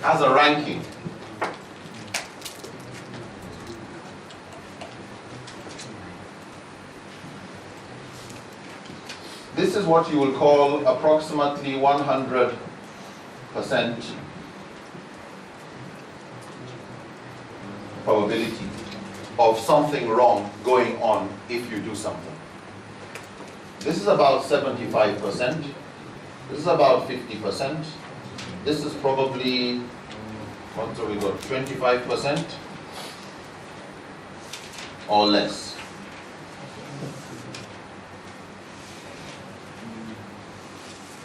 has a ranking. This is what you will call approximately 100% probability of something wrong going on if you do something. This is about 75%. This is about 50%. This is probably, what have we got, 25% or less.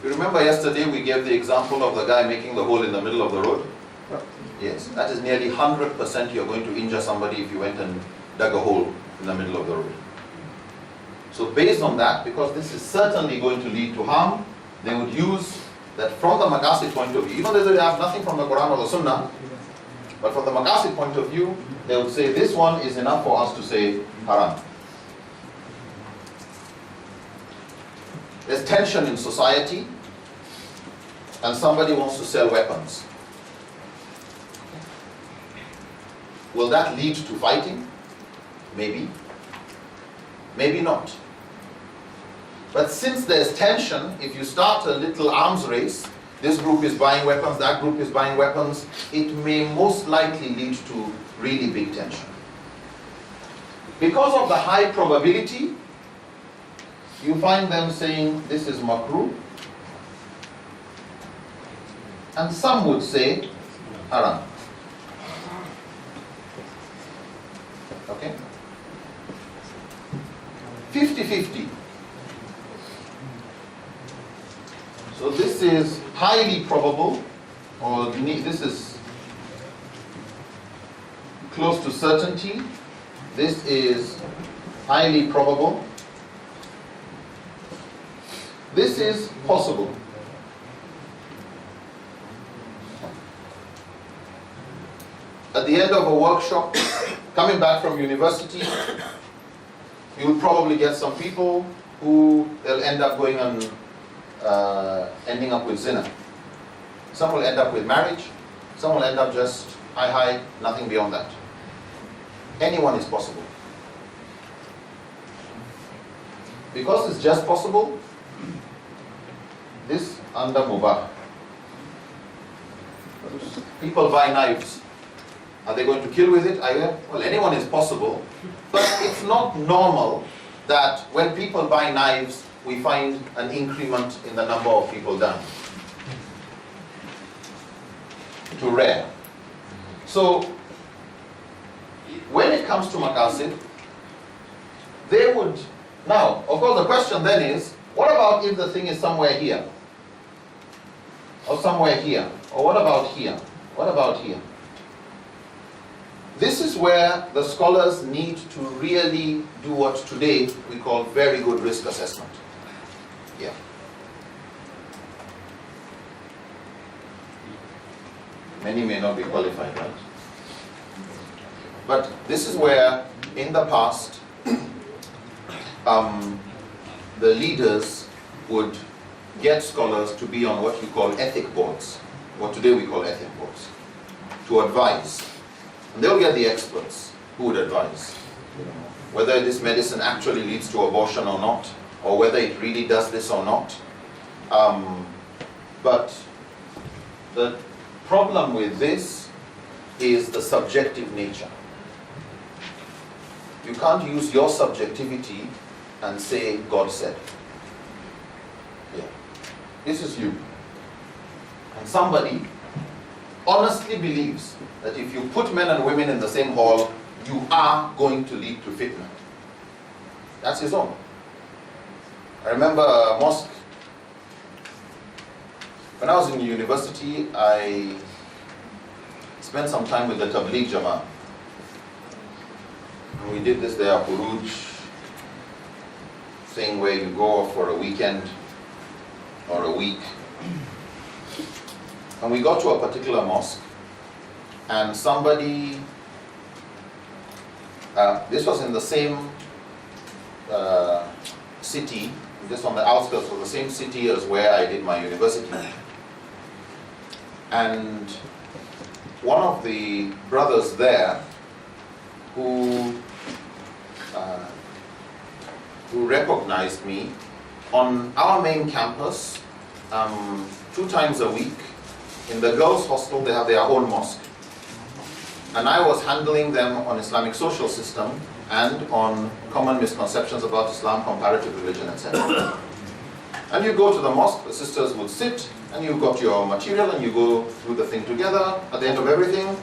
You remember yesterday we gave the example of the guy making the hole in the middle of the road? Yes, that is nearly 100% you're going to injure somebody if you went and dug a hole in the middle of the road. So based on that, because this is certainly going to lead to harm, they would use that from the Maqasid point of view, even though they have nothing from the Quran or the Sunnah, but from the Maqasid point of view, they would say this one is enough for us to say haram. There's tension in society, and somebody wants to sell weapons. Will that lead to fighting? Maybe. Maybe not. But since there's tension, if you start a little arms race, this group is buying weapons, that group is buying weapons, it may most likely lead to really big tension. Because of the high probability, you find them saying this is makruh, and some would say haram. Okay? 50-50. So this is highly probable, or this is close to certainty. This is highly probable. This is possible. At the end of a workshop, coming back from university, you will probably get some people who they'll end up going and ending up with zina. Some will end up with marriage. Some will end up just hi, nothing beyond that. Anyone is possible. Because it's just possible, this under mubah. People buy knives. Are they going to kill with it? Well, anyone is possible. But it's not normal that when people buy knives, we find an increment in the number of people dying. To rare. So, when it comes to maqasid, they would... Now, of course, the question then is, what about if the thing is somewhere here? Or somewhere here? Or what about here? What about here? This is where the scholars need to really do what today we call very good risk assessment. Yeah. Many may not be qualified, right? But this is where, in the past, the leaders would get scholars to be on what you call ethic boards, what today we call ethic boards, to advise. And they'll get the experts who would advise whether this medicine actually leads to abortion or not, or whether it really does this or not. But the problem with this is the subjective nature. You can't use your subjectivity and say God said. Yeah. This is you. And somebody honestly believes that if you put men and women in the same hall, you are going to lead to fitna. That's his own. I remember a mosque. When I was in university, I spent some time with the Tabligh Jama'ah. And we did this there, Puruj thing where you go for a weekend or a week. And we got to a particular mosque, and somebody, this was in the same city, just on the outskirts of the same city as where I did my university. And one of the brothers there who recognized me on our main campus 2 times a week. In the girls' hostel, they have their own mosque. And I was handling them on Islamic social system and on common misconceptions about Islam, comparative religion, etc. And you go to the mosque, the sisters would sit, and you got your material, and you go through the thing together. At the end of everything,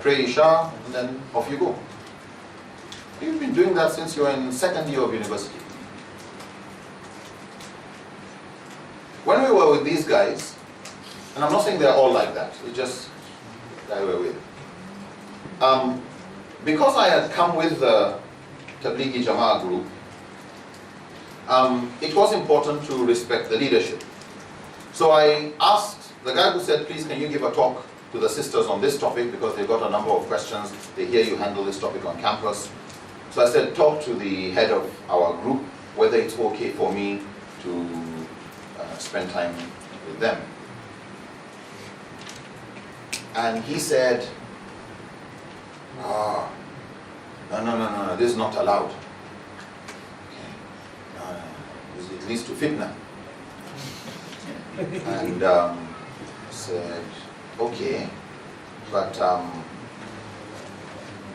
pray Isha, and then off you go. You've been doing that since you were in 2nd year of university. When we were with these guys, and I'm not saying they're all like that, it's just that we were with. Because I had come with the Tablighi Jama'ah group, it was important to respect the leadership. So I asked the guy who said, please can you give a talk to the sisters on this topic, because they've got a number of questions, they hear you handle this topic on campus. So I said, talk to the head of our group, whether it's okay for me to spend time with them. And he said, no, this is not allowed. Okay. It leads to fitna. And said, okay, but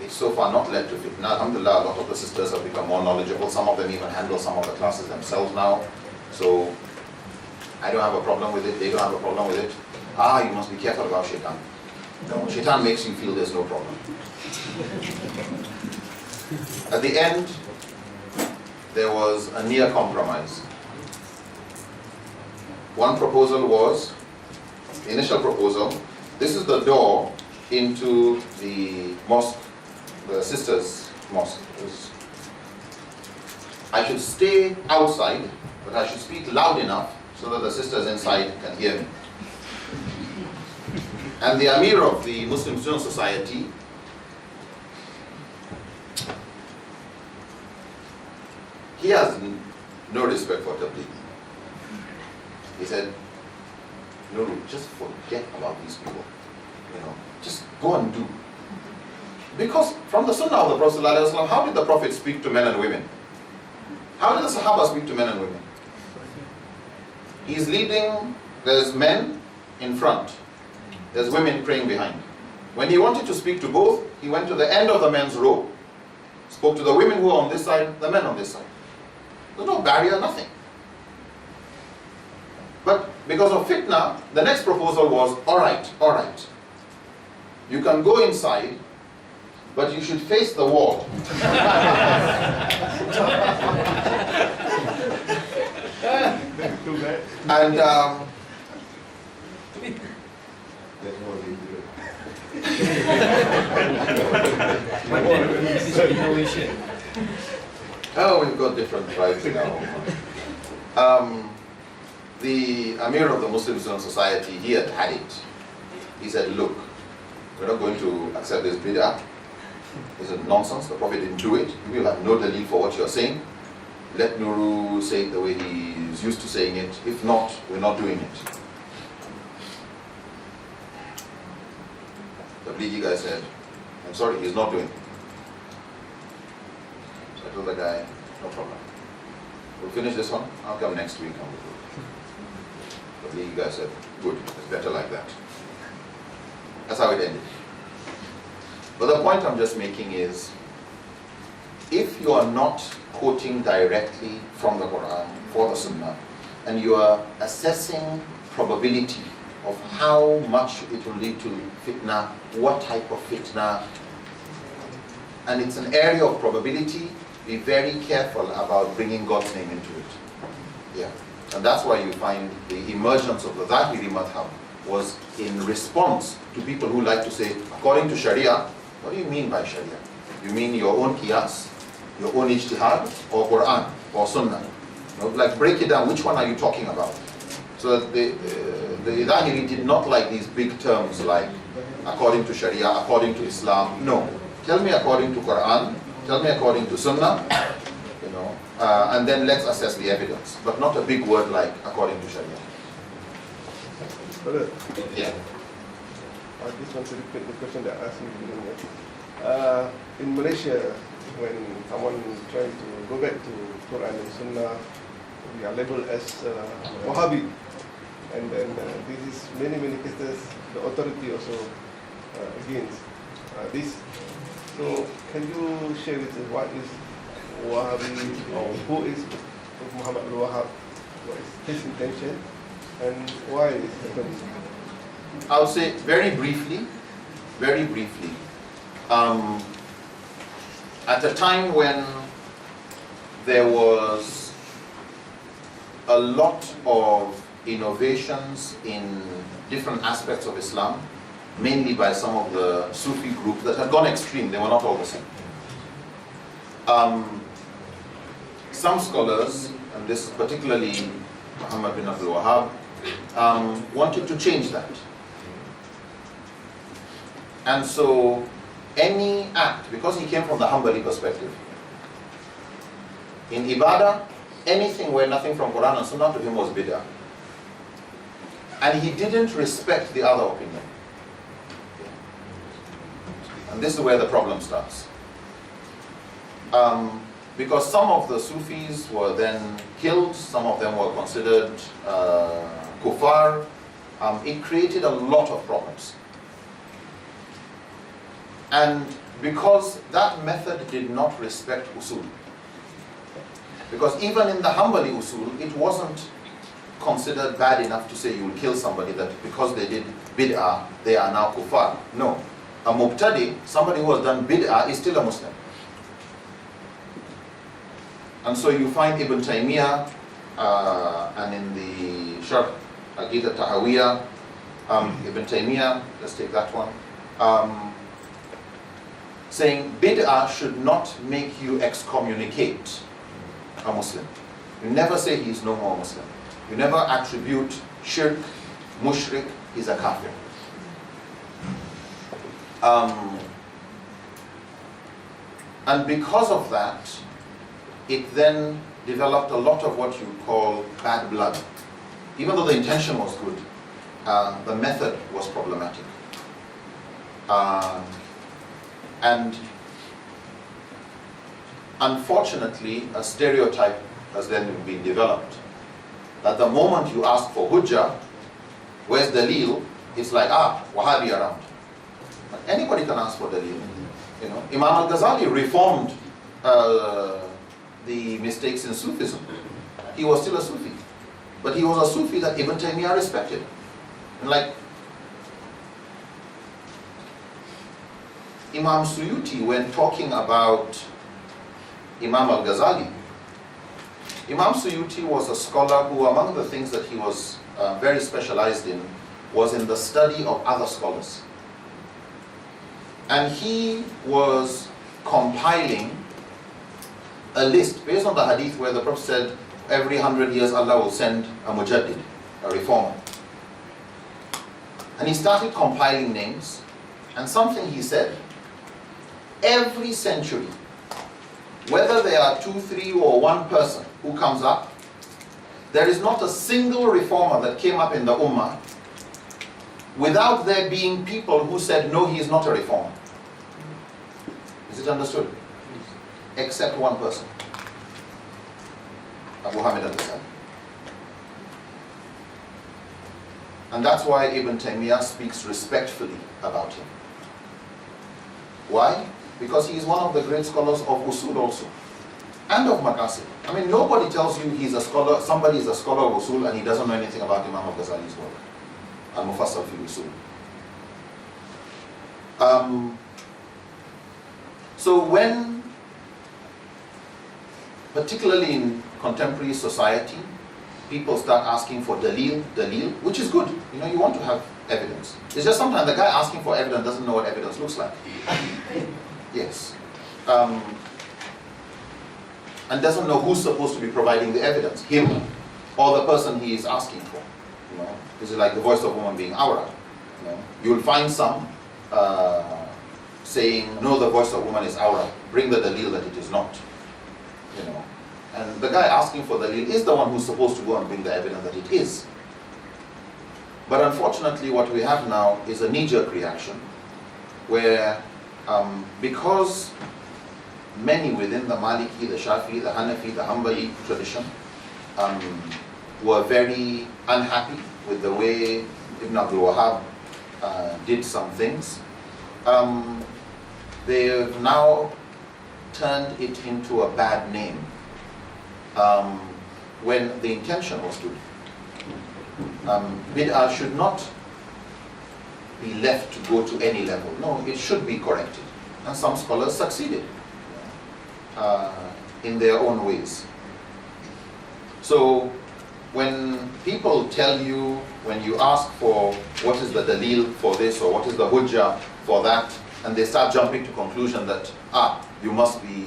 it's so far not led to fitna. Alhamdulillah, a lot of the sisters have become more knowledgeable. Some of them even handle some of the classes themselves now. So I don't have a problem with it. They don't have a problem with it. You must be careful about shaitan. No, shaitan makes you feel there's no problem. At the end, there was a near compromise. One proposal was, the initial proposal, this is the door into the mosque, the sisters' mosque. I should stay outside, but I should speak loud enough so that the sisters inside can hear me. And the Amir of the Muslim Student Society he has no respect for Tablighi. He said, Nuru, just forget about these people. Just go and do. Because from the Sunnah of the Prophet ﷺ, how did the Prophet speak to men and women? How did the Sahaba speak to men and women? He's leading, there's men in front, there's women praying behind. When he wanted to speak to both, he went to the end of the men's row, spoke to the women who were on this side, the men on this side. There's no barrier, nothing. But because of fitna, the next proposal was, all right. You can go inside, but you should face the wall. And we've got different tribes now. The Amir of the Muslim Student Society, he had it. He said, look, we're not going to accept this bid'ah. This is nonsense. The Prophet didn't do it. You will have no delil for what you're saying. Let Nuru say it the way he's used to saying it. If not, we're not doing it. The Tablighi guy said, I'm sorry, he's not doing it. So I told the guy, no problem. We'll finish this one. I'll come next week. The Tablighi guy said, good, it's better like that. That's how it ended. But the point I'm just making is, if you are not quoting directly from the Quran for the Sunnah, and you are assessing probability of how much it will lead to fitna, what type of fitna, and it's an area of probability, be very careful about bringing God's name into it. Yeah. And that's why you find the emergence of the Zahiri madhab was in response to people who like to say, according to Sharia. What do you mean by Sharia? You mean your own qiyas, your own ijtihad, or Quran, or Sunnah? Like break it down, which one are you talking about? So that the Zahiri did not like these big terms like according to Sharia, according to Islam. No. Tell me according to Quran, tell me according to Sunnah, and then let's assess the evidence. But not a big word like according to Sharia. Yeah. I just want to repeat the question that I asked you earlier. In Malaysia, when someone tries to go back to Quran and Sunnah, we are labeled as Wahhabi. And then this is many cases, the authority also against this. So can you share with us what is Wahhabi, or who is Muhammad al-Wahhab? What is his intention and why is it happening? I'll say very briefly, at a time when there was a lot of innovations in different aspects of Islam, mainly by some of the Sufi groups that had gone extreme. They were not all the same. Some scholars, and this is particularly Muhammad bin Abdul Wahhab, wanted to change that. And so any act, because he came from the Hanbali perspective, in Ibadah, anything where nothing from Quran and Sunnah to him was bid'ah. And he didn't respect the other opinion. And this is where the problem starts. Because some of the Sufis were then killed, some of them were considered kuffar. It created a lot of problems. And because that method did not respect usul, because even in the Hanbali usul, it wasn't considered bad enough to say you will kill somebody that because they did bid'ah, they are now kuffar. No. A mubtadi, somebody who has done bid'ah, is still a Muslim. And so you find Ibn Taymiyyah, and in the Sharh Aqidah Tahawiyah, Ibn Taymiyyah, let's take that one, saying bid'ah should not make you excommunicate a Muslim. You never say he is no more Muslim. You never attribute shirk, mushrik, he's a kafir. And because of that, it then developed a lot of what you call bad blood. Even though the intention was good, the method was problematic. And unfortunately, a stereotype has then been developed that the moment you ask for hujjah, where's dalil, it's like, Wahhabi around. But anybody can ask for dalil. You know, Imam al-Ghazali reformed the mistakes in Sufism. He was still a Sufi, but he was a Sufi that Ibn Taymiyyah respected. And like Imam Suyuti, when talking about Imam al-Ghazali, Imam Suyuti was a scholar who, among the things that he was very specialized in, was in the study of other scholars. And he was compiling a list based on the hadith where the Prophet said, every 100 years Allah will send a mujaddid, a reformer. And he started compiling names, and something he said, every century, whether there are 2, 3, or 1 person who comes up, there is not a single reformer that came up in the ummah without there being people who said, no, he is not a reformer. Is it understood? Except one person, Abu Hamid al-Ghazali. And that's why Ibn Taymiyyah speaks respectfully about him. Why? Because he is one of the great scholars of usul also, and of maqasid. I mean, nobody tells you he's a scholar, somebody is a scholar of usul and he doesn't know anything about Imam al-Ghazali's work. Al-Mufassal fi usul. So when, particularly in contemporary society, people start asking for dalil, which is good. You know, you want to have evidence. It's just sometimes the guy asking for evidence doesn't know what evidence looks like. Yes. And doesn't know who's supposed to be providing the evidence, him or the person he is asking for. You know, this is like the voice of woman being awra. You know, you'll find some saying, no, the voice of woman is awra. Bring the dalil that it is not. You know, and the guy asking for the dalil is the one who's supposed to go and bring the evidence that it is. But unfortunately, what we have now is a knee-jerk reaction where because many within the Maliki, the Shafi, the Hanafi, the Hanbali tradition were very unhappy with the way Ibn Abdul Wahhab did some things, they have now turned it into a bad name when the intention was good. Bid'ah should not be left to go to any level. No, it should be corrected. And some scholars succeeded in their own ways. So when people tell you, when you ask for what is the dalil for this or what is the hujjah for that, and they start jumping to conclusion that, you must be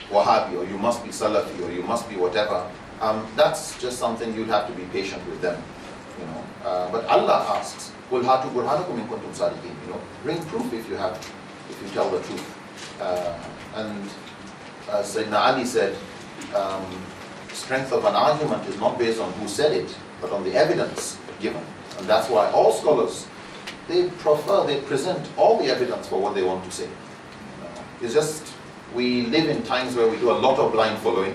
Wahhabi or you must be Salafi or you must be whatever, that's just something you'd have to be patient with them. But Allah asks, "Qul hatu burhanakum in kuntum sadiqin." Bring proof if you tell the truth. And Sayyidina Ali said, strength of an argument is not based on who said it, but on the evidence given. And that's why all scholars, they present all the evidence for what they want to say. It's just, we live in times where we do a lot of blind following,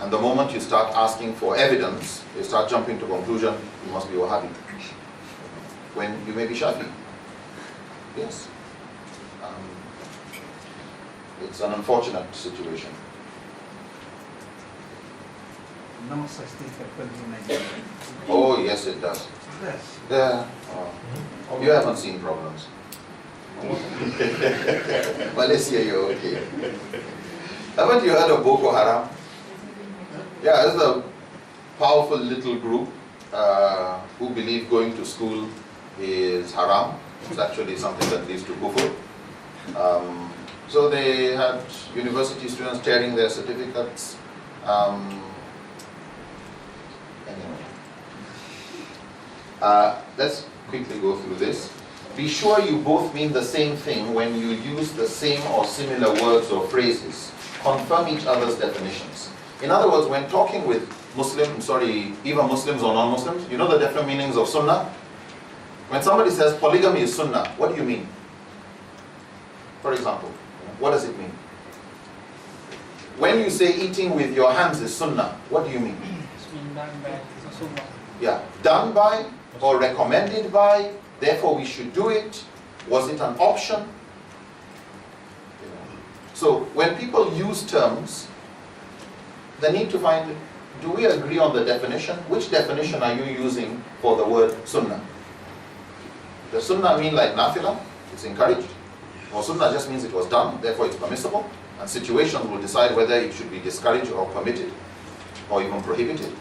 and the moment you start asking for evidence, you start jumping to conclusion, you must be Wahhabi. When you may be Shafi. Yes. It's an unfortunate situation. No such thing happens in Nigeria. Oh, yes, it does. Yes. Yeah. You haven't seen problems. Malaysia, you're okay. Haven't you heard of Boko Haram? Yeah, it's a powerful little group who believe going to school is haram. It's actually something that leads to kufr. So they had university students tearing their certificates. Anyway. Let's quickly go through this. Be sure you both mean the same thing when you use the same or similar words or phrases. Confirm each other's definitions. In other words, when talking with even Muslims or non-Muslims, you know the different meanings of sunnah? When somebody says polygamy is sunnah, what do you mean? For example, what does it mean? When you say eating with your hands is sunnah, what do you mean? It's been done by Rasulullah. Yeah, done by or recommended by, therefore we should do it. Was it an option? So when people use terms, they need to find, do we agree on the definition? Which definition are you using for the word sunnah? Does sunnah mean like nafila? It's encouraged. Or sunnah just means it was done, therefore it's permissible. And situations will decide whether it should be discouraged or permitted, or even prohibited.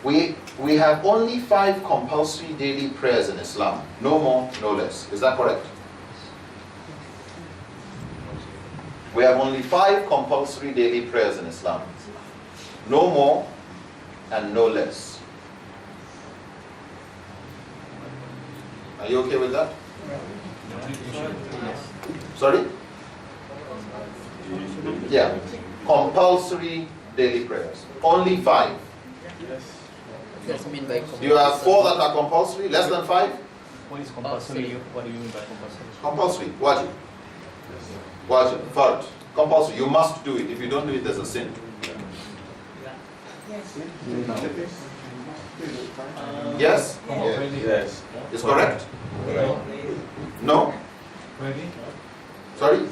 We have only 5 compulsory daily prayers in Islam. No more, no less. Is that correct? We have only 5 compulsory daily prayers in Islam. No more and no less. Are you okay with that? Sorry? Yeah. Compulsory daily prayers. Only 5. You have 4 that are compulsory, less than 5? What is compulsory? What do you mean by compulsory? Compulsory, wajib. Wajib, fard. Compulsory, you must do it. If you don't do it, there's a sin. Yes? Yes. Is correct? No? Sorry?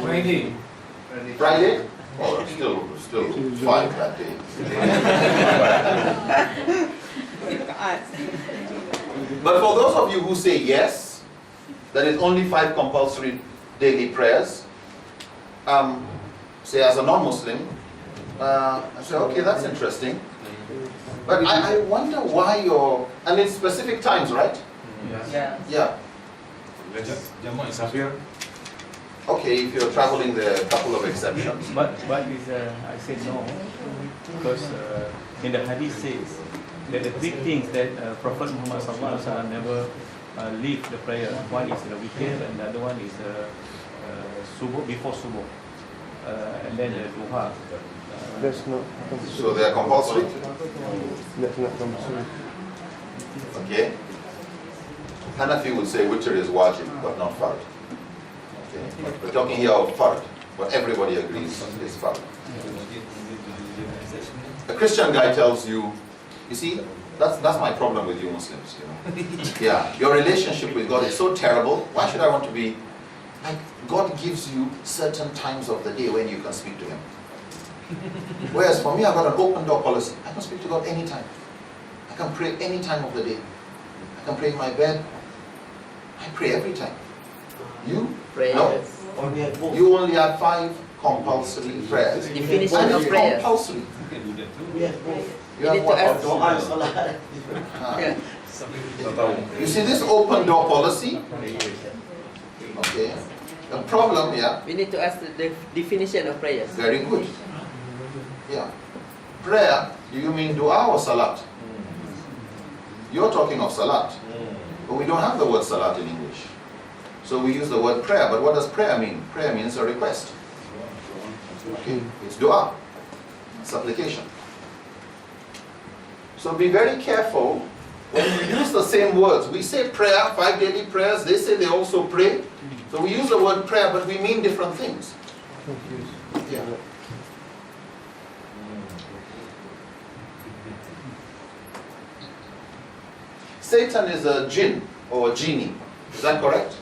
Friday. Friday? Oh, still 5 that day. But for those of you who say yes, there is only 5 compulsory daily prayers, say as a non-Muslim, I say, okay, that's interesting. But I wonder why and it's specific times, right? Yeah. Yeah. Jamaah Safir. Okay, if you're traveling, there are a couple of exceptions. But is, I said no, because in the hadith says that the 3 things that Prophet Muhammad SAW never leave the prayer. One is the witir and the other one is subuh, before subuh. and then the duha. That's not So they are compulsory? That's not compulsory. Okay. Hanafi would say witr is wajib, but not fard. Okay. But we're talking here of fard. What everybody agrees is fard. A Christian guy tells you, you see, that's my problem with you Muslims, you know. Yeah, your relationship with God is so terrible. Why should I want to be like, God gives you certain times of the day when you can speak to Him. Whereas for me, I've got an open door policy. I can speak to God anytime. I can pray any time of the day. I can pray in my bed. I pray every time. You? No. You only have 5 compulsory prayers. Definition And of it's prayer. compulsory. You You have need to what? ask. Ah. Yeah. You see this open door policy? Okay. The problem, yeah, We need to ask the definition of prayers. very good. Yeah. Prayer, do you mean dua or salat? You're talking of salat. But we don't have the word salat in English. So we use the word prayer. But what does prayer mean? Prayer means a request. Okay. It's dua. Supplication. So be very careful when we use the same words. We say prayer, 5 daily prayers. They say they also pray. So we use the word prayer, but we mean different things. Yeah. Satan is a jinn or a genie. Is that correct?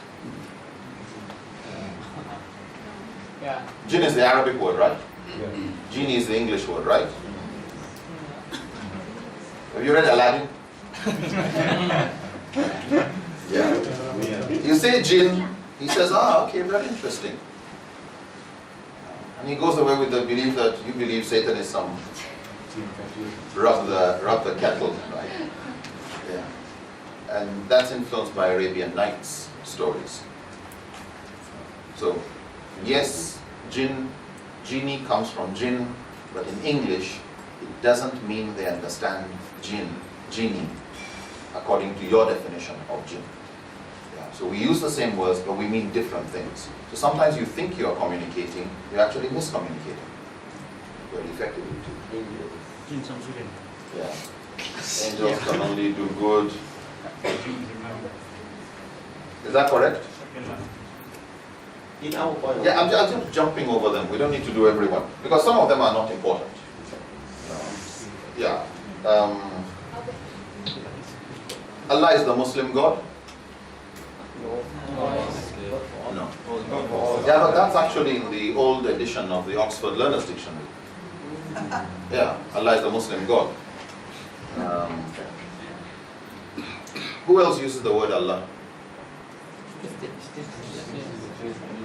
Yeah. Jinn is the Arabic word, right? Genie is the English word, right? Have you read Aladdin? Yeah. You say jinn, he says, okay, very interesting. And he goes away with the belief that you believe Satan is some rub the kettle, right? Yeah. And that's influenced by Arabian Nights stories. So, yes, genie comes from jinn, but in English, it doesn't mean they understand genie, according to your definition of jinn. Yeah. So we use the same words, but we mean different things. So sometimes you think you're communicating, you're actually miscommunicating. Very effectively too. Yeah. Angels can only do good. Is that correct? In our point. Yeah, I'm just jumping over them. We don't need to do everyone. Because some of them are not important. Yeah. Allah is the Muslim God? No. Yeah, but that's actually in the old edition of the Oxford Learner's Dictionary. Yeah, Allah is the Muslim God. Who else uses the word Allah?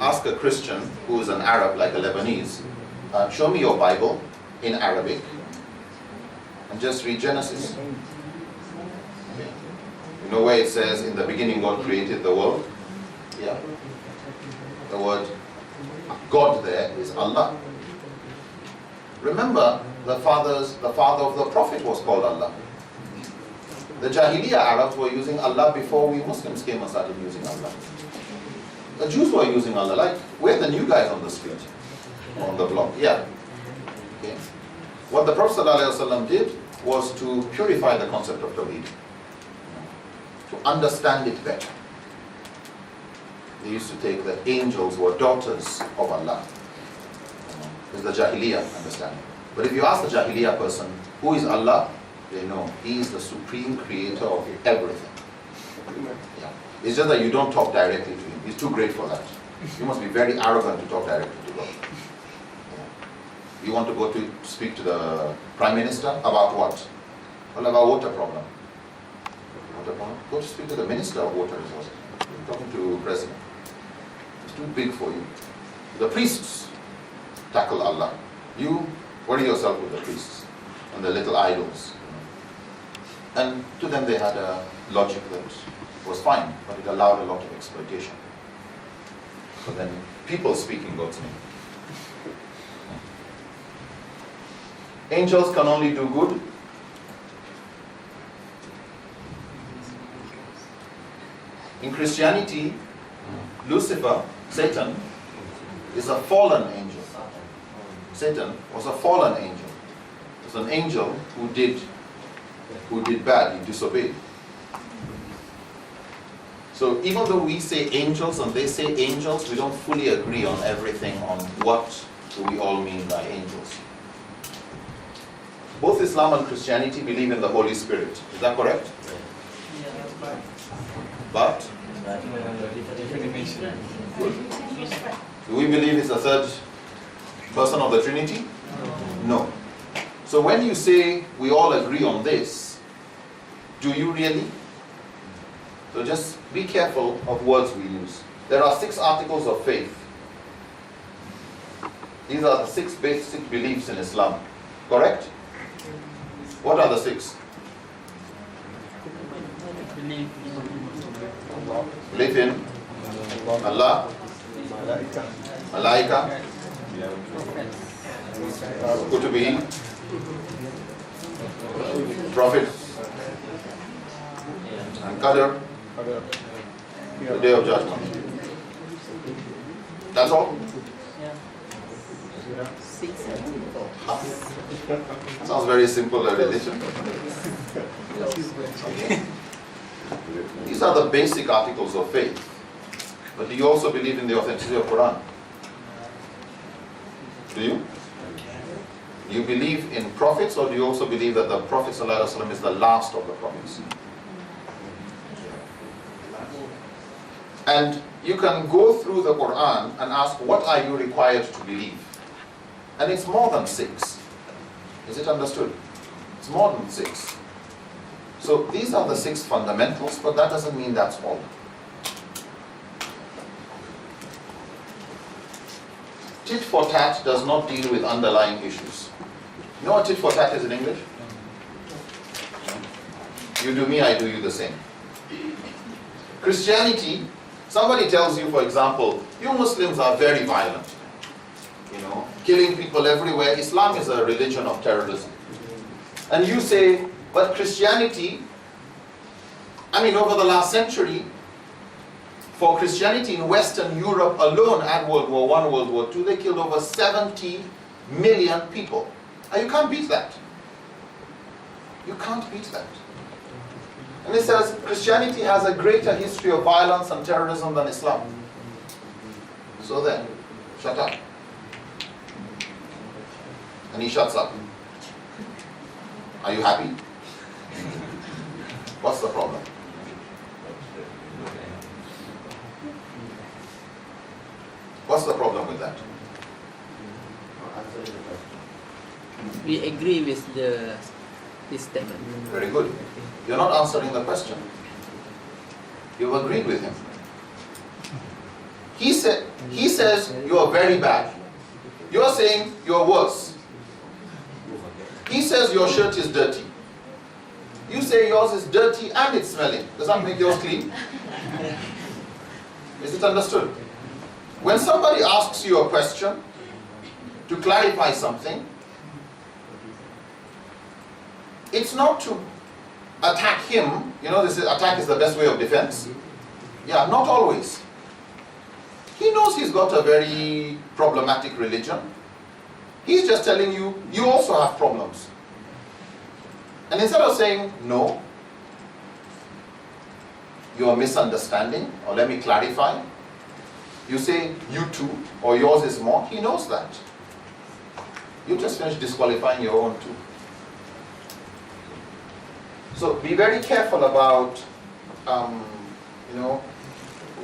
Ask a Christian who is an Arab, like a Lebanese, show me your Bible in Arabic and just read Genesis. Okay. You know where it says, in the beginning God created the world? Yeah. The word God there is Allah. Remember, the father of the Prophet was called Allah. The Jahiliyyah Arabs were using Allah before we Muslims came and started using Allah. The Jews were using Allah, like we're the new guys on the street, on the block. Yeah. Okay. What the Prophet ﷺ did was to purify the concept of Tawheed, to understand it better. They used to take the angels were daughters of Allah. Is the Jahiliyyah understanding. But if you ask the Jahiliyyah person, who is Allah? They know He is the supreme creator of everything. Yeah. It's just that you don't talk directly to Him. He's too great for that. You must be very arrogant to talk directly to God. Yeah. You want to go to speak to the Prime Minister about what? Well, about water problem. Water problem? Go to speak to the Minister of Water Resources. You're talking to President. It's too big for you. The priests tackle Allah. You worry yourself with the priests and the little idols. And to them they had a logic that was fine, but it allowed a lot of exploitation. So then people speak in God's name. Angels can only do good. In Christianity, Lucifer, Satan, is a fallen angel. Satan was a fallen angel. It was an angel who did bad, he disobeyed. So even though we say angels and they say angels, we don't fully agree on everything on what do we all mean by angels. Both Islam and Christianity believe in the Holy Spirit. Is that correct? But different dimension. do we believe it's the third person of the Trinity? No. So when you say we all agree on this, do you really? So just be careful of words we use. There are 6 articles of faith. These are the 6 basic beliefs in Islam. Correct? What are the 6? Belief in Allah, Malaika, Kutubi, Prophet, and Qadr, the Day of Judgment. That's all? Sounds very simple, a religion. Okay. These are the basic articles of faith. But do you also believe in the authenticity of Quran? Do you? Do you believe in prophets, or do you also believe that the Prophet ﷺ is the last of the prophets? And you can go through the Quran and ask, what are you required to believe? And it's more than 6. Is it understood? It's more than 6. So these are the 6 fundamentals, but that doesn't mean that's all. Tit for tat does not deal with underlying issues. You know what tit for tat is in English? You do me, I do you the same. Christianity, somebody tells you, for example, you Muslims are very violent. You know, killing people everywhere. Islam is a religion of terrorism. And you say, but Christianity, over the last century, for Christianity in Western Europe alone at World War I, World War II, they killed over 70 million people. And you can't beat that. You can't beat that. And it says Christianity has a greater history of violence and terrorism than Islam. So then, shut up. And he shuts up. Are you happy? What's the problem? What's the problem with that? We agree with this statement. Very good. You're not answering the question. You've agreed with him. He says you are very bad. You're saying you're worse. He says your shirt is dirty. You say yours is dirty and it's smelling. Does that make yours clean? Is it understood? When somebody asks you a question to clarify something, it's not to attack him. You know, this is, attack is the best way of defense. Yeah, not always. He knows he's got a very problematic religion. He's just telling you, you also have problems. And instead of saying, no, you are misunderstanding, or let me clarify, you say, you too, or yours is more, he knows that. You just finished disqualifying your own too. So be very careful about,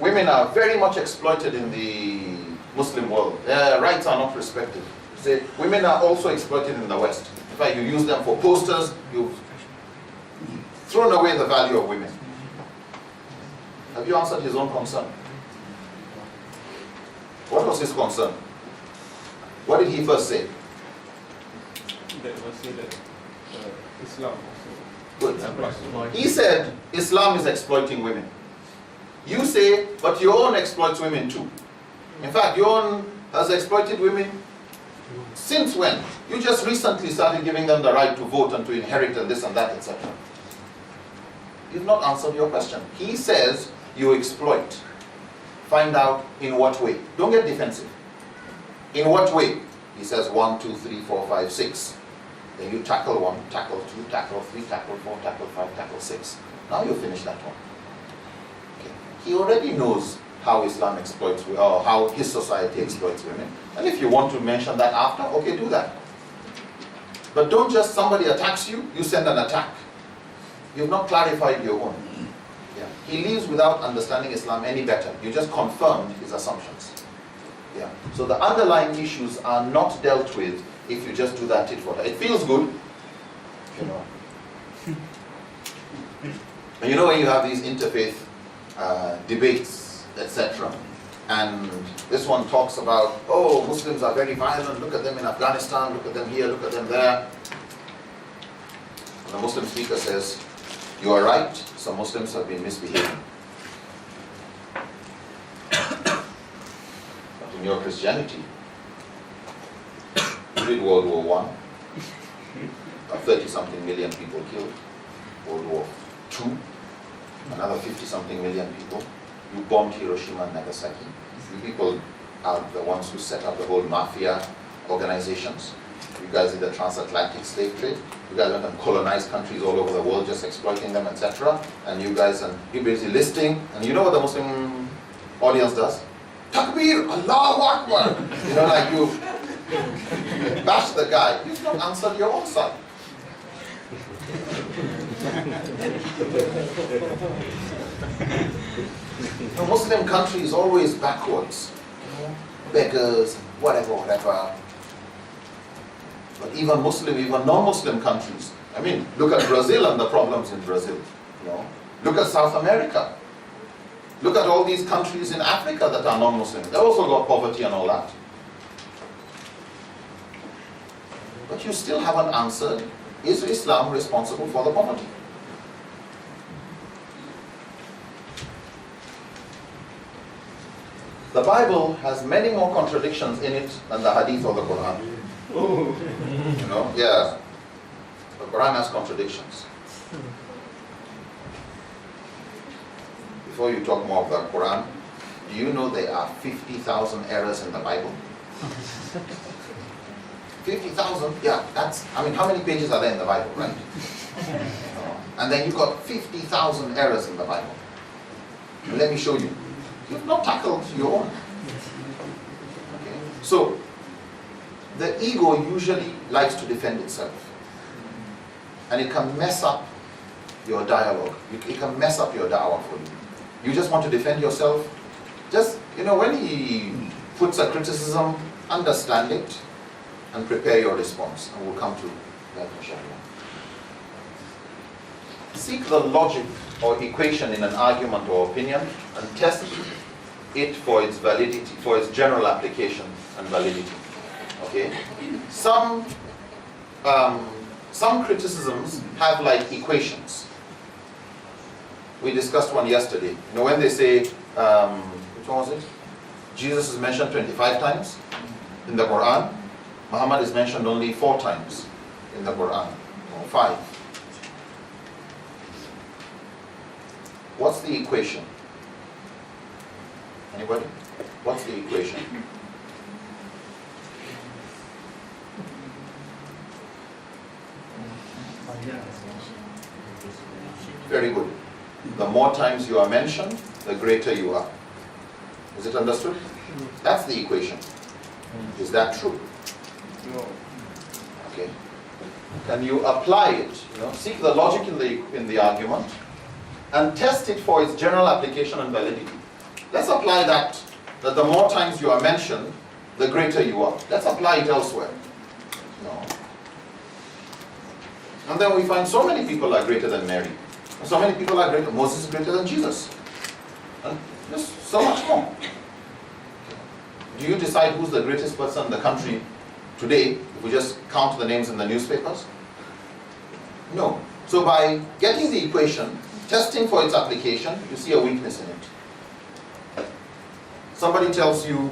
women are very much exploited in the Muslim world. Their rights are not respected. Say, women are also exploited in the West. In fact, you use them for posters, you've thrown away the value of women. Have you answered his own concern? What was his concern? What did he first say? That was said that Islam Good. also. He said Islam is exploiting women. You say, but your own exploits women too. In fact, your own has exploited women since when? You just recently started giving them the right to vote and to inherit and this and that, etc. You've not answered your question. He says you exploit. Find out in what way. Don't get defensive. In what way? He says 1, 2, 3, 4, 5, 6. Then you tackle 1, tackle 2, tackle 3, tackle 4, tackle 5, tackle 6. Now you finish that one. Okay. He already knows how Islam exploits, or how his society exploits women. And if you want to mention that after, okay, do that. But don't just, somebody attacks you, you send an attack. You've not clarified your own. Yeah. He leaves without understanding Islam any better. You just confirmed his assumptions. Yeah. So the underlying issues are not dealt with if you just do that tit for tat. It feels good, you know. And you know when you have these interfaith debates, etc. And this one talks about, oh, Muslims are very violent, look at them in Afghanistan, look at them here, look at them there. And the Muslim speaker says, you are right, some Muslims have been misbehaving. But in your Christianity, you did World War I, 30-something million people killed. World War II, another 50-something million people. You bombed Hiroshima and Nagasaki. You people are the ones who set up the whole mafia organizations. You guys did the transatlantic slave trade. You guys went and colonized countries all over the world, just exploiting them, etc. And you guys, and you're busy listing. And you know what the Muslim audience does? Takbir, Allahu Akbar. You know, like you bash the guy. You've not answered your own side. A Muslim country is always backwards. Beggars, whatever, whatever. But even Muslim, even non-Muslim countries. I mean, look at Brazil and the problems in Brazil. You know? Look at South America. Look at all these countries in Africa that are non-Muslim. They also got poverty and all that. But you still haven't answered, is Islam responsible for the poverty? The Bible has many more contradictions in it than the Hadith or the Quran. You know, yeah. The Quran has contradictions. Before you talk more of the Quran, do you know there are 50,000 errors in the Bible? 50,000? Yeah, that's, I mean, how many pages are there in the Bible, right? And then you've got 50,000 errors in the Bible. Let me show you. You've not tackled your own. Okay? So, the ego usually likes to defend itself. And it can mess up your dialogue. It can mess up your da'wah for you. You just want to defend yourself. Just, you know, when he puts a criticism, understand it and prepare your response. And we'll come to that, inshallah. Seek the logic or equation in an argument or opinion and test it for its validity, for its general application and validity. Okay? Some criticisms have like equations. We discussed one yesterday. You know, when they say, which one was it? Jesus is mentioned 25 times in the Quran. Muhammad is mentioned only 4 times in the Quran, or 5. What's the equation? Anybody? What's the equation? Very good. The more times you are mentioned, the greater you are. Is it understood? That's the equation. Is that true? No. Okay. Can you apply it? You know, seek the logic in the argument and test it for its general application and validity. Let's apply that the more times you are mentioned, the greater you are. Let's apply it elsewhere. No. And then we find so many people are greater than Mary. So many people are greater. Moses is greater than Jesus. And there's so much more. Do you decide who's the greatest person in the country today if we just count the names in the newspapers? No. So by getting the equation, testing for its application, you see a weakness in it. Somebody tells you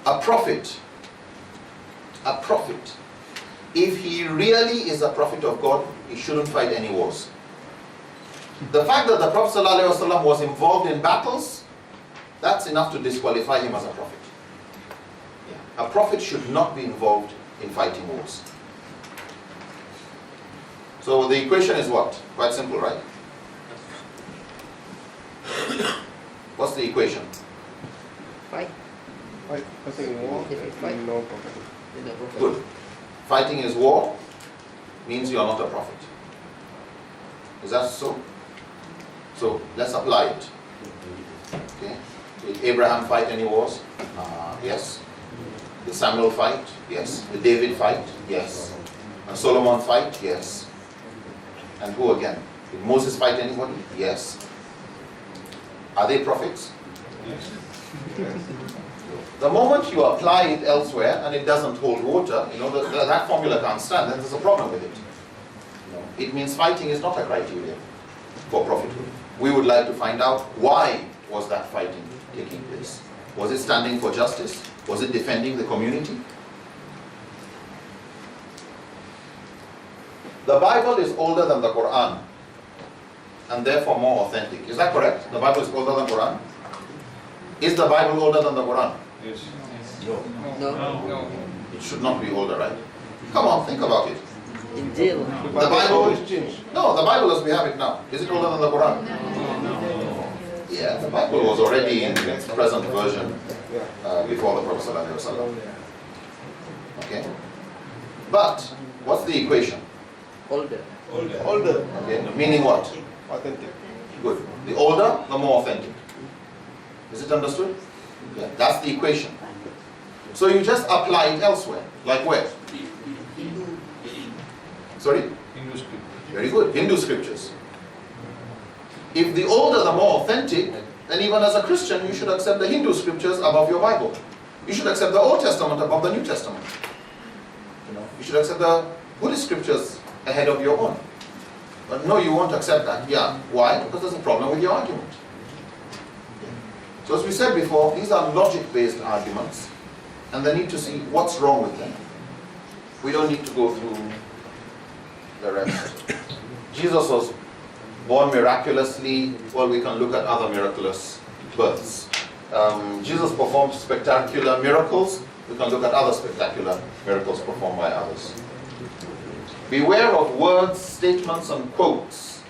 a prophet, if he really is a prophet of God, he shouldn't fight any wars. The fact that the Prophet ﷺ was involved in battles that's enough to disqualify him as a prophet. Yeah. A prophet should not be involved in fighting wars. So the equation is what? Quite simple, right? What's the equation? Fight. Fighting in war, If you fight. no prophet. Then the prophet. Good. Fighting is war means you are not a prophet. Is that so? So let's apply it. Okay. Did Abraham fight any wars? Yes. Did Samuel fight? Yes. Did David fight? Yes. And Solomon fight? Yes. And who again? Did Moses fight anybody? Yes. Are they prophets? Yes. The moment you apply it elsewhere and it doesn't hold water, that formula can't stand, then there's a problem with it. It means fighting is not a criteria for prophethood. We would like to find out, why was that fighting taking place? Was it standing for justice? Was it defending the community? The Bible is older than the Quran and therefore more authentic. Is that correct? The Bible is older than the Quran? Is the Bible older than the Quran? Yes. No. It should not be older, right? Come on, think about it. In jail. The Bible is changed. No, the Bible as we have it now. Is it older than the Quran? Yeah, the Bible was already in its present version before the Prophet ﷺ. Okay? But, what's the equation? Older. Older, Okay, meaning what? authentic. Good. The older, the more authentic. Is it understood? Yeah, that's the equation. So you just apply it elsewhere. Like where? Sorry? Hindu script. Very good. Hindu scriptures. If the older, the more authentic, then even as a Christian, you should accept the Hindu scriptures above your Bible. You should accept the Old Testament above the New Testament. You should accept the Buddhist scriptures ahead of your own. But no, you won't accept that. Yeah. Why? Because there's a problem with your argument. So as we said before, these are logic-based arguments, and they need to see what's wrong with them. We don't need to go through the rest. Jesus was born miraculously. Well, we can look at other miraculous births. Jesus performed spectacular miracles. We can look at other spectacular miracles performed by others. Beware of words, statements, and quotes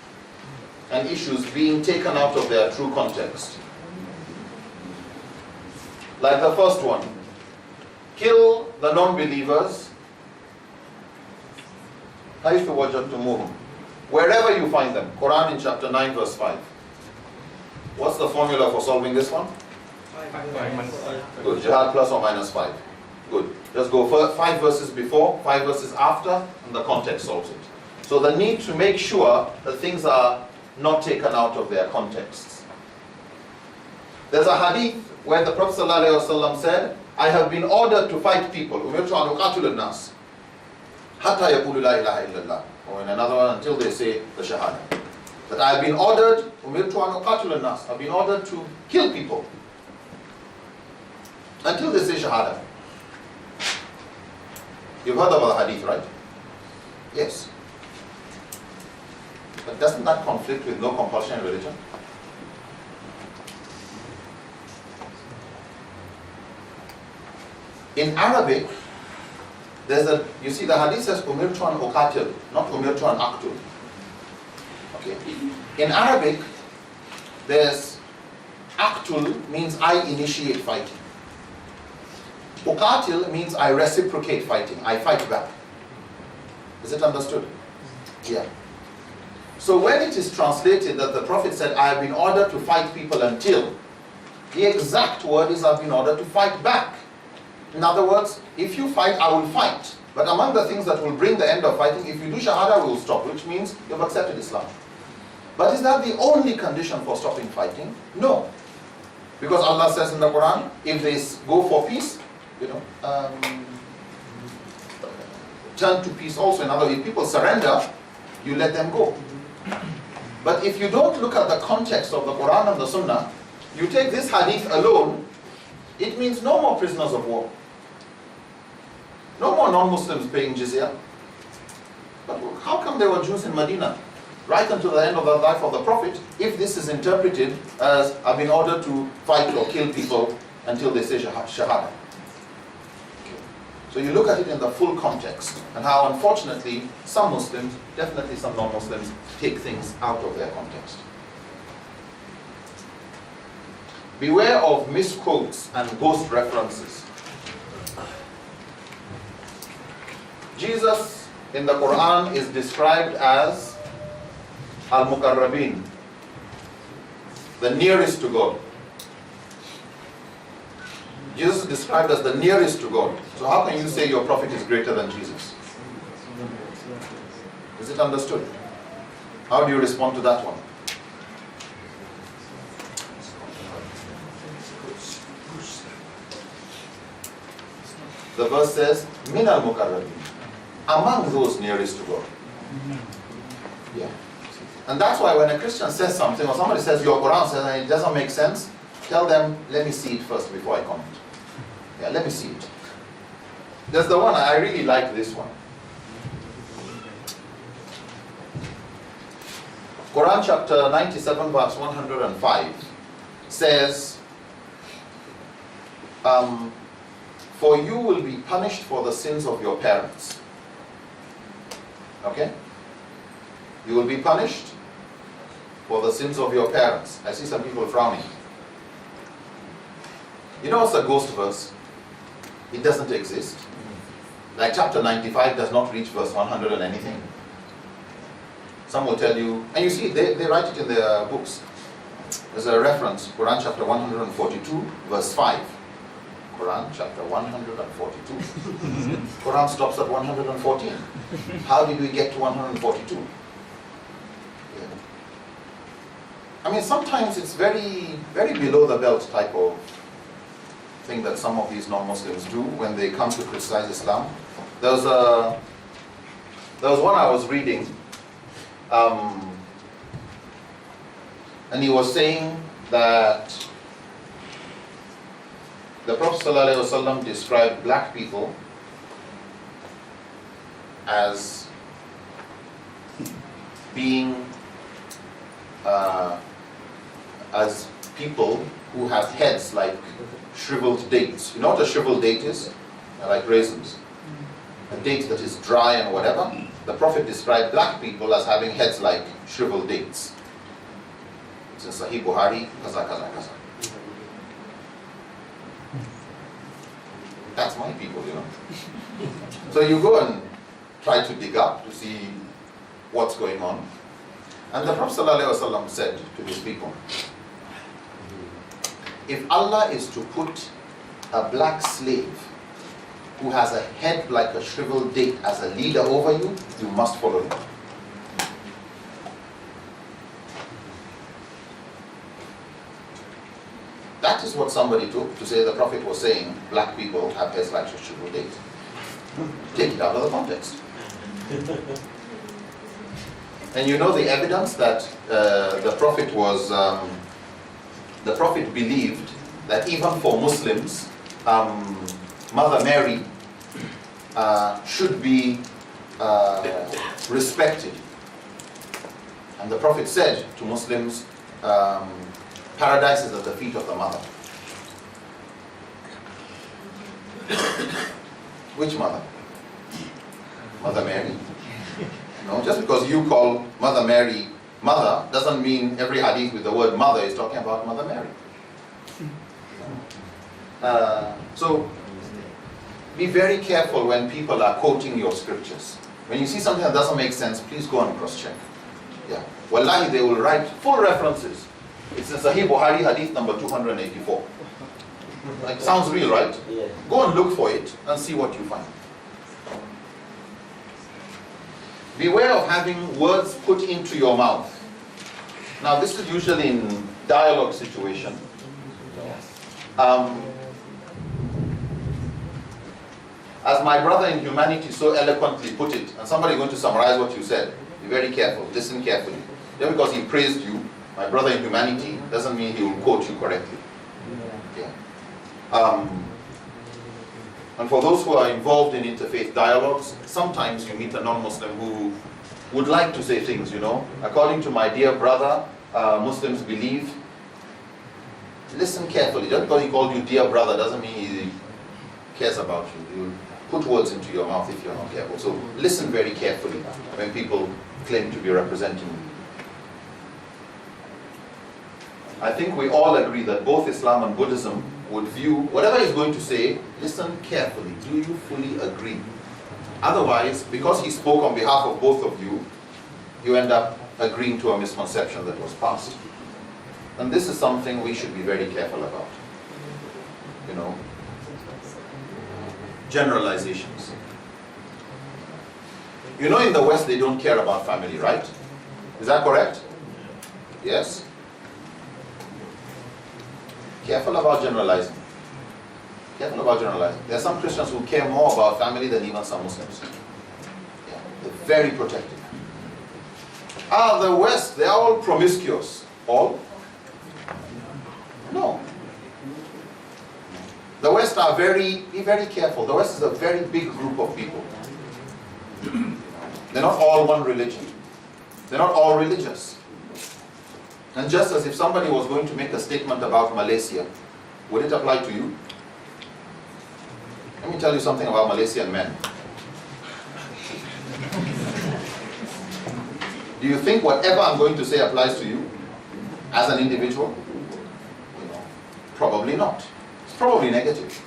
and issues being taken out of their true context. Like the first one, kill the non-believers. حيث وجدتموهم. Wherever you find them. Quran in chapter 9 verse 5. What's the formula for solving this one? Good. Jihad plus or minus 5. Good. Just go for 5 verses before, 5 verses after, and the context solves it. So the need to make sure that things are not taken out of their contexts. There's a hadith where the Prophet ﷺ said, I have been ordered to fight people. أُمِرْتُ أَنْ أُقَاتِلَ النَّاسِ حَتَّى يَقُولُوا لَا إِلَهَ إِلَّا اللَّهِ. Or in another one, until they say the Shahada. That I have been ordered, أُمِرْتُ أَنْ أُقَاتِلَ النَّاسِ, I've been ordered to kill people. Until they say Shahada. You've heard about the hadith, right? Yes. But doesn't that conflict with no compulsion in religion? In Arabic, you see the hadith says umirtu an uqatil, not umirtu an aqtul. Okay. In Arabic, there's aqtul means I initiate fighting. Uqatil means I reciprocate fighting, I fight back. Is it understood? Yeah. So when it is translated that the Prophet said, I have been ordered to fight people until, the exact word is I've been ordered to fight back. In other words, if you fight, I will fight. But among the things that will bring the end of fighting, if you do Shahada, we will stop, which means you've accepted Islam. But is that the only condition for stopping fighting? No. Because Allah says in the Quran, if they go for peace, turn to peace also. In other words, if people surrender, you let them go. But if you don't look at the context of the Quran and the Sunnah, you take this hadith alone, it means no more prisoners of war. No more non-Muslims paying jizya. But how come there were Jews in Medina? right until the end of the life of the Prophet, if this is interpreted as I've been ordered to fight or kill people until they say Shahada. So you look at it in the full context and how unfortunately some Muslims, definitely some non-Muslims, take things out of their context. Beware of misquotes and ghost references. Jesus in the Quran is described as Al-Muqarrabin, the nearest to God. Jesus is described as the nearest to God. So how can you say your prophet is greater than Jesus? Is it understood? How do you respond to that one? The verse says, Min al-Muqarrabin, among those nearest to God. Yeah. And that's why when a Christian says something, or somebody says your Quran says and it doesn't make sense, tell them, let me see it first before I comment. Yeah, let me see it. There's the one, I really like this one. Quran chapter 97 verse 105 says, for you will be punished for the sins of your parents. Okay? You will be punished for the sins of your parents. I see some people frowning. You know what's a ghost verse? It doesn't exist. Like chapter 95 does not reach verse 100 and anything. Some will tell you, and you see, they write it in their books. There's a reference, Quran chapter 142, verse 5. Quran chapter 142. Quran stops at 114. How did we get to 142? Yeah. I mean, sometimes it's very, very below the belt type of thing that some of these non-Muslims do when they come to criticize Islam. There was one I was reading, and he was saying that the Prophet ﷺ described black people as being as people who have heads like shriveled dates. You know what a shriveled date is? They're like raisins. A date that is dry and whatever. The Prophet described black people as having heads like shriveled dates. It's in Sahih Bukhari, kaza, kaza, kaza. That's my people, you know. So you go and try to dig up to see what's going on. And the Prophet ﷺ said to these people, if Allah is to put a black slave who has a head like a shriveled date as a leader over you, you must follow him. That is what somebody took to say the Prophet was saying black people have heads like a shriveled date. Take it out of the context. And you know the evidence that the Prophet was, the Prophet believed that even for Muslims, Mother Mary should be respected. And the Prophet said to Muslims, paradise is at the feet of the mother. Which mother? Mother Mary. No, just because you call Mother Mary mother doesn't mean every hadith with the word mother is talking about Mother Mary. So be very careful when people are quoting your scriptures. When you see something that doesn't make sense, please go and cross-check. Yeah. Wallahi, they will write full references. It's in Sahih Bukhari hadith number 284. Like, sounds real, right? Yeah. Go and look for it and see what you find. Beware of having words put into your mouth. Now this is usually in dialogue situation. As my brother in humanity so eloquently put it, and somebody going to summarize what you said, be very careful, listen carefully. Just because he praised you, my brother in humanity, doesn't mean he will quote you correctly. Yeah. And for those who are involved in interfaith dialogues, sometimes you meet a non-Muslim who would like to say things, you know. According to my dear brother, Muslims believe. Listen carefully. Just because he called you dear brother doesn't mean he cares about you. He will put words into your mouth if you're not careful. So listen very carefully when people claim to be representing you. I think we all agree that both Islam and Buddhism would view whatever he's going to say, listen carefully. Do you fully agree? Otherwise, because he spoke on behalf of both of you, you end up agreeing to a misconception that was passed. And this is something we should be very careful about. You know, generalizations. You know, in the West they don't care about family, right? Is that correct? Yes? Careful about generalizing. Careful about generalizing. There are some Christians who care more about family than even some Muslims. Yeah, they're very protective. The West, they are all promiscuous. All? No. The West are be very careful. The West is a very big group of people. They're not all one religion. They're not all religious. And just as if somebody was going to make a statement about Malaysia, would it apply to you? Let me tell you something about Malaysian men. Do you think whatever I'm going to say applies to you as an individual? You know, probably not. It's probably negative.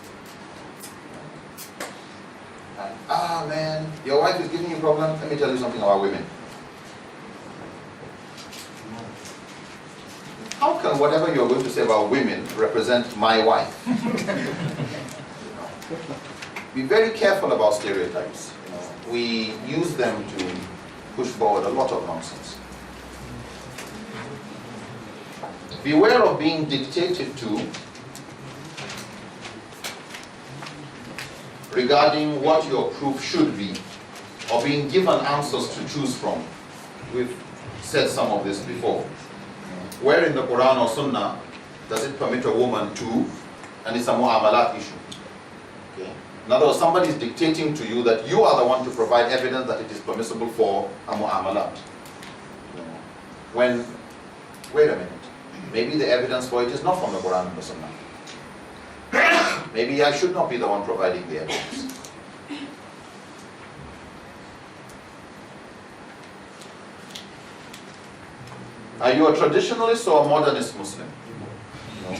Man, your wife is giving you problems. Let me tell you something about women. How can whatever you're going to say about women represent my wife? Be very careful about stereotypes. You know, we use them to push forward a lot of nonsense. Beware of being dictated to regarding what your proof should be, or being given answers to choose from. We've said some of this before. Where in the Quran or Sunnah does it permit a woman to, and it's a mu'amalat issue. Okay? In other words, somebody is dictating to you that you are the one to provide evidence that it is permissible for a mu'amalat. When, wait a minute, maybe the evidence for it is not from the Quran and the Sunnah. Maybe I should not be the one providing the evidence. Are you a traditionalist or a modernist Muslim? No.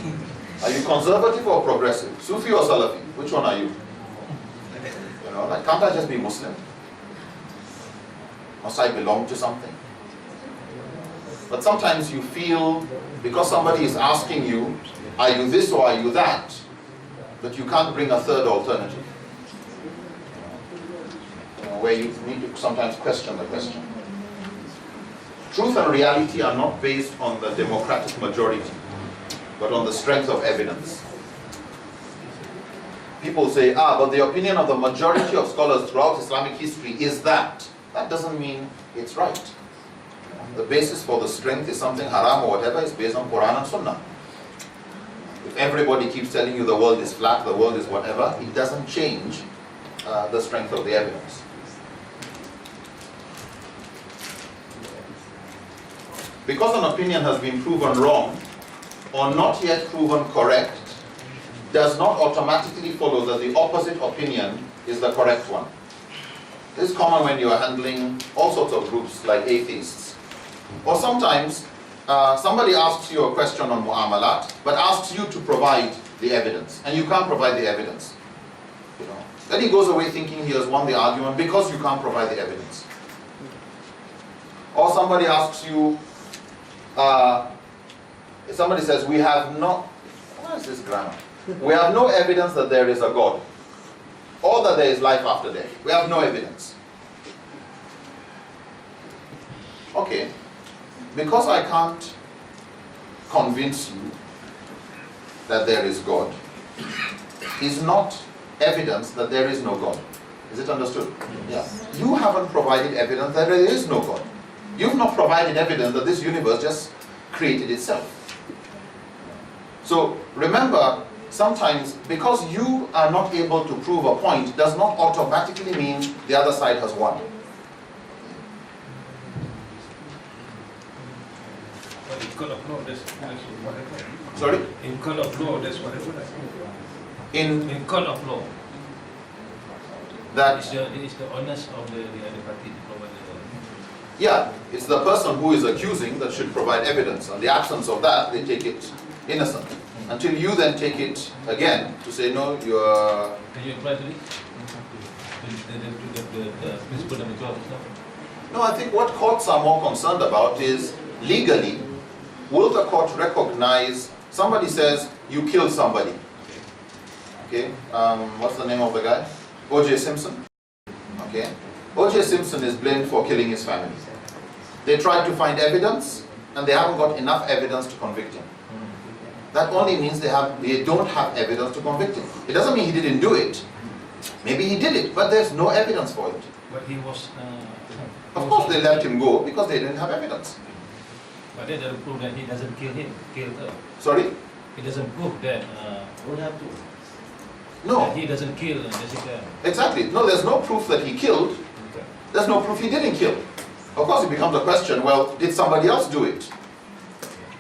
Are you conservative or progressive? Sufi or Salafi? Which one are you? You know, like, can't I just be Muslim? Must I belong to something? But sometimes you feel, because somebody is asking you, are you this or are you that? But you can't bring a third alternative. You know, where you need to sometimes question the question. Truth and reality are not based on the democratic majority, but on the strength of evidence. People say, but the opinion of the majority of scholars throughout Islamic history is that. That doesn't mean it's right. The basis for the strength is something haram or whatever is based on Quran and Sunnah. If everybody keeps telling you the world is flat, the world is whatever, it doesn't change the strength of the evidence. Because an opinion has been proven wrong or not yet proven correct, does not automatically follow that the opposite opinion is the correct one. This is common when you are handling all sorts of groups like atheists. Or sometimes somebody asks you a question on mu'amalat, but asks you to provide the evidence, and you can't provide the evidence. You know. Then he goes away thinking he has won the argument because you can't provide the evidence. Or somebody asks you, somebody says, we have not, what is this grammar? We have no evidence that there is a God, or that there is life after death. We have no evidence. Okay, because I can't convince you that there is God, is not evidence that there is no God. Is it understood? Yeah. You haven't provided evidence that there is no God. You've not provided evidence that this universe just created itself. So remember, sometimes because you are not able to prove a point does not automatically mean the other side has won. in court of law, that's what happened. Sorry? In court of law, that's what happened. In court of law, that, it's the honest of the other party to provide the yeah, it's the person who is accusing that should provide evidence. In the absence of that, they take it innocent. Until you then take it again to say, no, you are... Can you apply to it? The principle of the job is not. No, I think what courts are more concerned about is legally, will the court recognize, somebody says, you killed somebody. Okay, what's the name of the guy? O.J. Simpson. Okay, O.J. Simpson is blamed for killing his family. They tried to find evidence, and they haven't got enough evidence to convict him. That only means they don't have evidence to convict him. It doesn't mean he didn't do it. Maybe he did it, but there's no evidence for it. But he was. Of course, they let him go because they didn't have evidence. But that doesn't prove that he doesn't kill her. Sorry? It doesn't prove that. What happened? No. That he doesn't kill Jessica. Exactly. No, there's no proof that he killed. Okay. There's no proof he didn't kill. Of course, it becomes a question, well, did somebody else do it?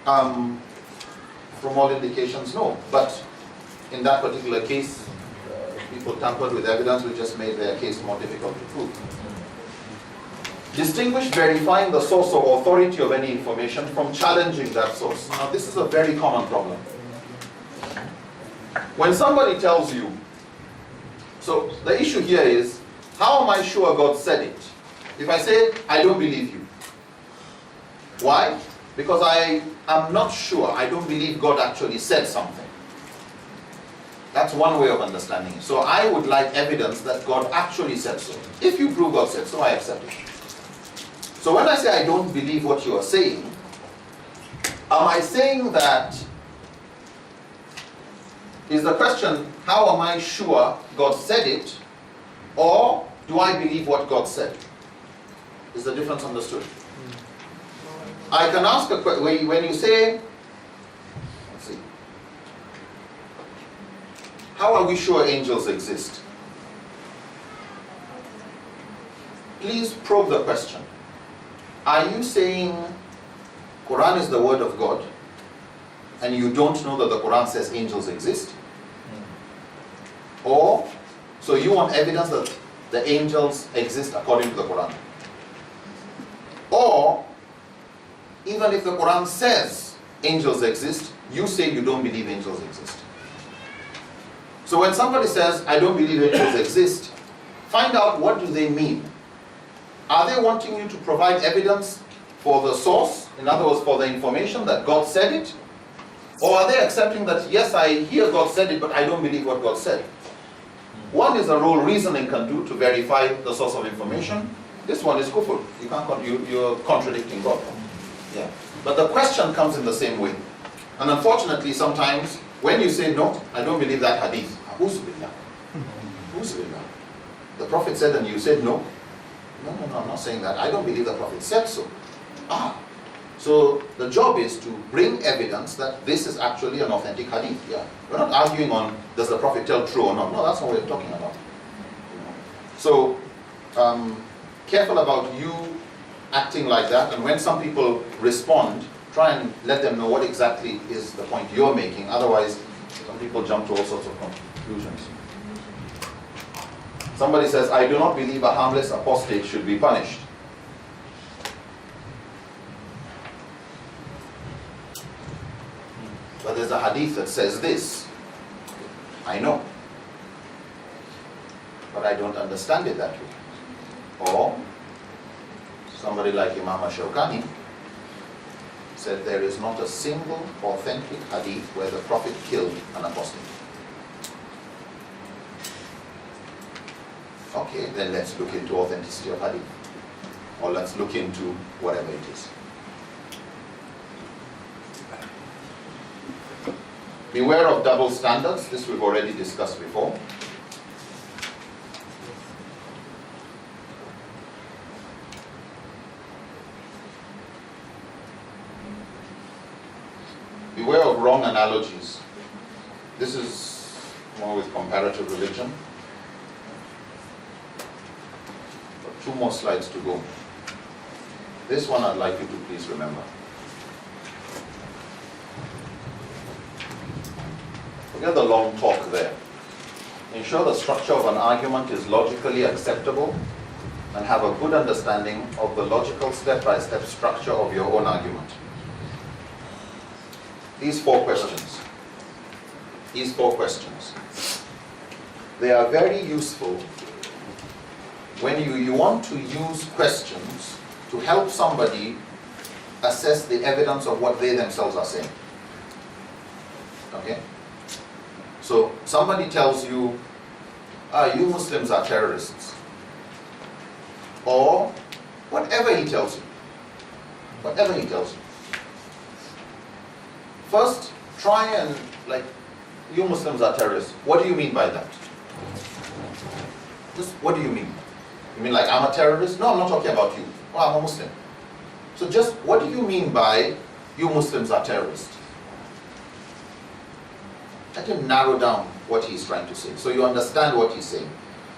From all indications, no. But in that particular case, people tampered with evidence which just made their case more difficult to prove. Distinguish verifying the source or authority of any information from challenging that source. Now, this is a very common problem. When somebody tells you, so the issue here is, how am I sure God said it? If I say, I don't believe you. Why? Because I am not sure, I don't believe God actually said something. That's one way of understanding it. So I would like evidence that God actually said so. If you prove God said so, I accept it. So when I say I don't believe what you are saying, am I saying that, is the question, how am I sure God said it? Or do I believe what God said? Is the difference understood? I can ask a question, when you say, let's see, how are we sure angels exist? Please probe the question. Are you saying Quran is the word of God and you don't know that the Quran says angels exist? Or, so you want evidence that the angels exist according to the Quran? Or, even if the Quran says angels exist, you say you don't believe angels exist. So when somebody says, I don't believe angels exist, find out what do they mean. Are they wanting you to provide evidence for the source, in other words, for the information that God said it? Or are they accepting that, yes, I hear God said it, but I don't believe what God said? One is a role reasoning can do to verify the source of information. This one is kufr. You're contradicting God. Yeah. But the question comes in the same way. And unfortunately, sometimes, when you say, no, I don't believe that hadith, the Prophet said and you said no. No, I'm not saying that. I don't believe the Prophet said so. So the job is to bring evidence that this is actually an authentic hadith. Yeah. We're not arguing on does the Prophet tell true or not. No, that's not what we're talking about. So careful about you acting like that, and when some people respond, try and let them know what exactly is the point you're making. Otherwise, some people jump to all sorts of conclusions. Somebody says, I do not believe a harmless apostate should be punished. But there's a hadith that says this. I know. But I don't understand it that way. Or, somebody like Imam Shawkani said there is not a single authentic hadith where the Prophet killed an apostate. Okay, then let's look into authenticity of hadith. Or let's look into whatever it is. Beware of double standards. This we've already discussed before. Beware of wrong analogies. This is more with comparative religion. But 2 more slides to go. This one I'd like you to please remember. Forget the long talk there. Ensure the structure of an argument is logically acceptable and have a good understanding of the logical step-by-step structure of your own argument. These four questions, they are very useful when you want to use questions to help somebody assess the evidence of what they themselves are saying. Okay? So somebody tells you, you Muslims are terrorists. Or whatever he tells you. Whatever he tells you. First, try and, you Muslims are terrorists. What do you mean by that? Just, what do you mean? You mean like I'm a terrorist? No, I'm not talking about you. Oh, I'm a Muslim. So just, what do you mean by you Muslims are terrorists? Let him narrow down what he's trying to say, so you understand what he's saying.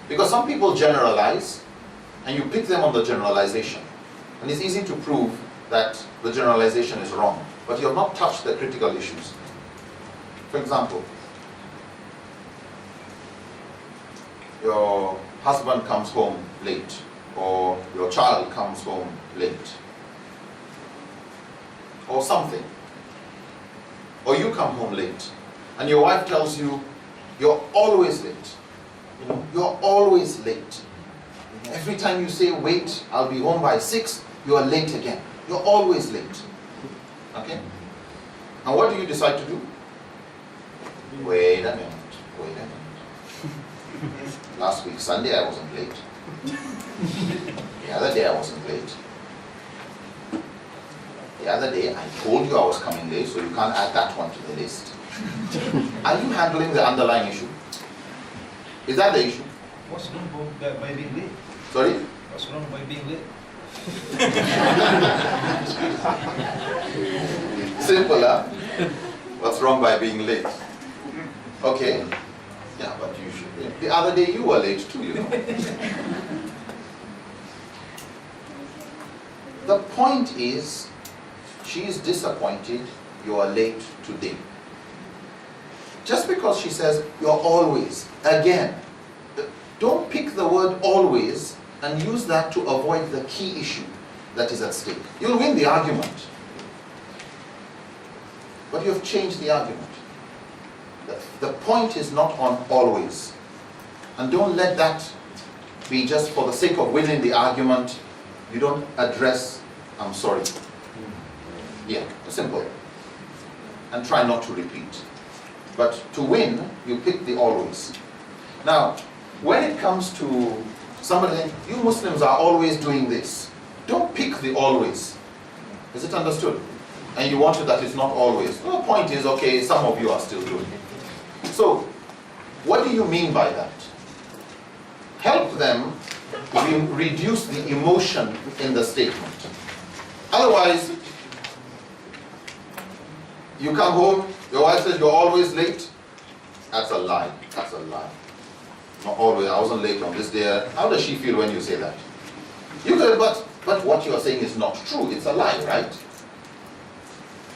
Because some people generalize, and you pick them on the generalization. And it's easy to prove that the generalization is wrong, but you have not touched the critical issues. For example, your husband comes home late, or your child comes home late, or something, or you come home late, and your wife tells you, you're always late. You're always late. Every time you say, wait, I'll be home by 6, you are late again. You're always late. Okay? And what do you decide to do? Wait a minute. Last week, Sunday, I wasn't late. The other day, I wasn't late. The other day, I told you I was coming late, so you can't add that one to the list. Are you handling the underlying issue? Is that the issue? What's wrong by being late? Sorry? What's wrong by being late? Simple, huh? What's wrong by being late? Okay. Yeah, but you should. The other day you were late too, you know. The point is, she is disappointed you are late today. Just because she says you're always, again, don't pick the word always and use that to avoid the key issue that is at stake. You'll win the argument, but you've changed the argument. The point is not on always. And don't let that be just for the sake of winning the argument. You don't address, I'm sorry. Yeah, simple. And try not to repeat. But to win, you pick the always. Now, when it comes to somebody saying, you Muslims are always doing this, don't pick the always. Is it understood? And you want it that it's not always. The point is, okay, some of you are still doing it. So, what do you mean by that? Help them reduce the emotion in the statement. Otherwise, you come home, your wife says you're always late. That's a lie. That's a lie. Not always. I wasn't late on this day. How does she feel when you say that? You could, but what you are saying is not true. It's a lie, right?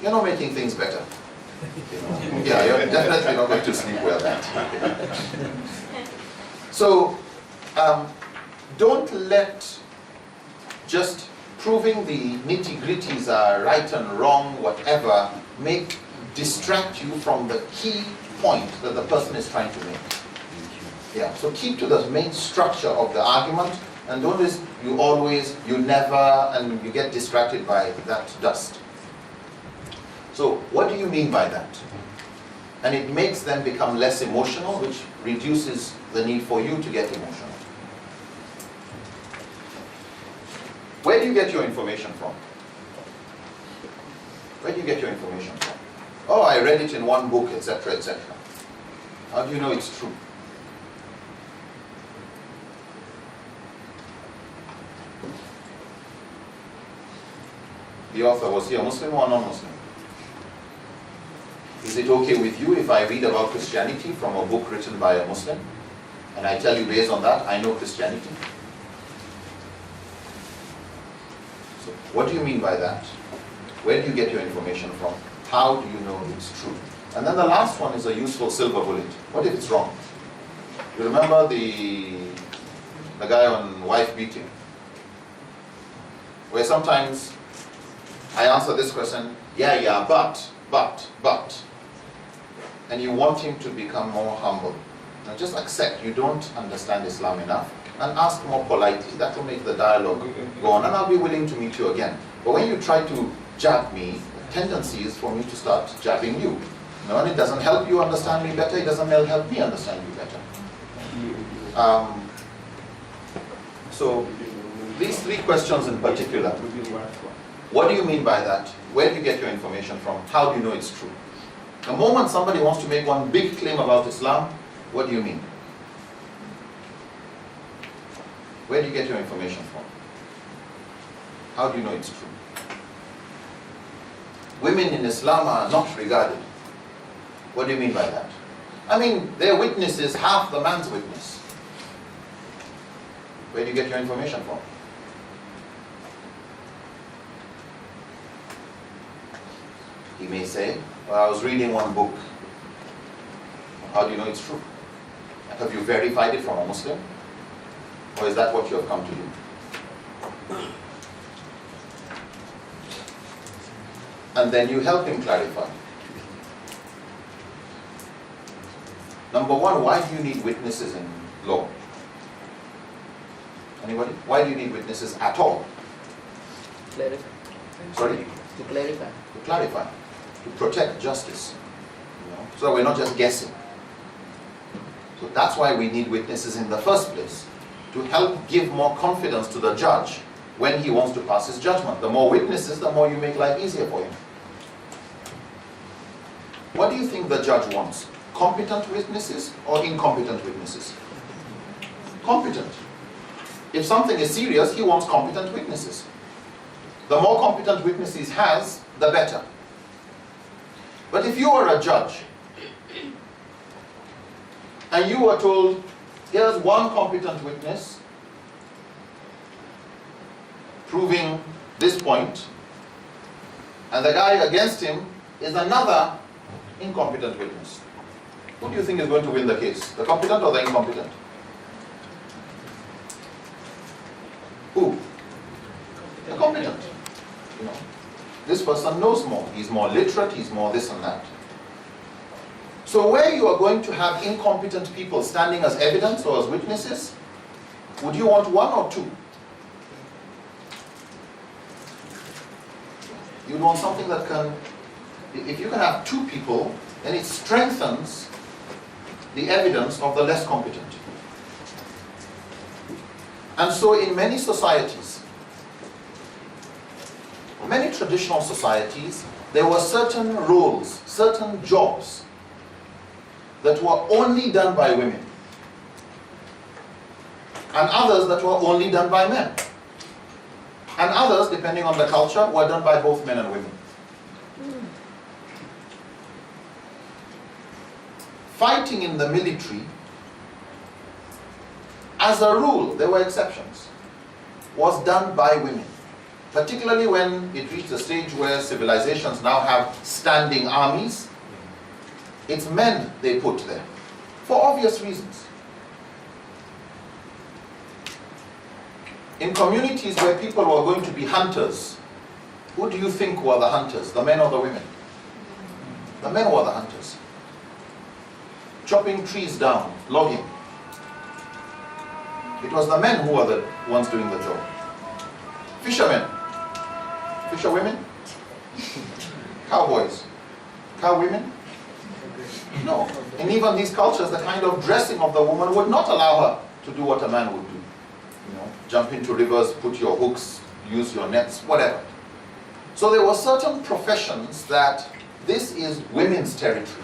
You're not making things better. Yeah, you're definitely not going to sleep well that night. So, don't let just proving the nitty-gritties are right and wrong, whatever, distract you from the key point that the person is trying to make. Yeah, so keep to the main structure of the argument, and don't just you always, you never, and you get distracted by that dust. So what do you mean by that? And it makes them become less emotional, which reduces the need for you to get emotional. Where do you get your information from? Where do you get your information from? Oh, I read it in one book, etc., etc. How do you know it's true? The author, was he a Muslim or non-Muslim? Is it okay with you if I read about Christianity from a book written by a Muslim, and I tell you based on that, I know Christianity? So, what do you mean by that? Where do you get your information from? How do you know it's true? And then the last one is a useful silver bullet. What if it's wrong? You remember the guy on wife beating? Where sometimes I answer this question, yeah, but. And you want him to become more humble. Now just accept you don't understand Islam enough and ask more politely. That will make the dialogue go on, and I'll be willing to meet you again. But when you try to jab me, the tendency is for me to start jabbing you. No, and it doesn't help you understand me better, it doesn't help me understand you better. So these three questions in particular, what do you mean by that? Where do you get your information from? How do you know it's true? The moment somebody wants to make one big claim about Islam, what do you mean? Where do you get your information from? How do you know it's true? Women in Islam are not regarded. What do you mean by that? I mean, their witness is half the man's witness. Where do you get your information from? He may say, well, I was reading one book. How do you know it's true? Have you verified it from a Muslim? Or is that what you have come to do? And then you help him clarify. Number one, why do you need witnesses in law? Anybody? Why do you need witnesses at all? Clarify. Sorry? To clarify. To clarify. To protect justice. So that we're not just guessing. So that's why we need witnesses in the first place. To help give more confidence to the judge when he wants to pass his judgment. The more witnesses, the more you make life easier for him. What do you think the judge wants? Competent witnesses or incompetent witnesses? Competent. If something is serious, he wants competent witnesses. The more competent witnesses he has, the better. But if you are a judge and you were told, here's one competent witness proving this point, and the guy against him is another incompetent witness, who do you think is going to win the case? The competent or the incompetent? Who? The competent. You know, this person knows more. He's more literate, he's more this and that. So where you are going to have incompetent people standing as evidence or as witnesses, would you want one or two? You'd want something that can, if you can have two people, then it strengthens the evidence of the less competent. And so in many societies, many traditional societies, there were certain roles, certain jobs that were only done by women, and others that were only done by men, and others, depending on the culture, were done by both men and women. Fighting in the military, as a rule, there were exceptions, was done by women. Particularly when it reached a stage where civilizations now have standing armies, it's men they put there, for obvious reasons. In communities where people were going to be hunters, who do you think were the hunters, the men or the women? The men were the hunters. Chopping trees down, logging. It was the men who were the ones doing the job. Fishermen. Fisher women? Cowboys. Cow women? No. In even these cultures, the kind of dressing of the woman would not allow her to do what a man would do. You know, jump into rivers, put your hooks, use your nets, whatever. So there were certain professions that this is women's territory.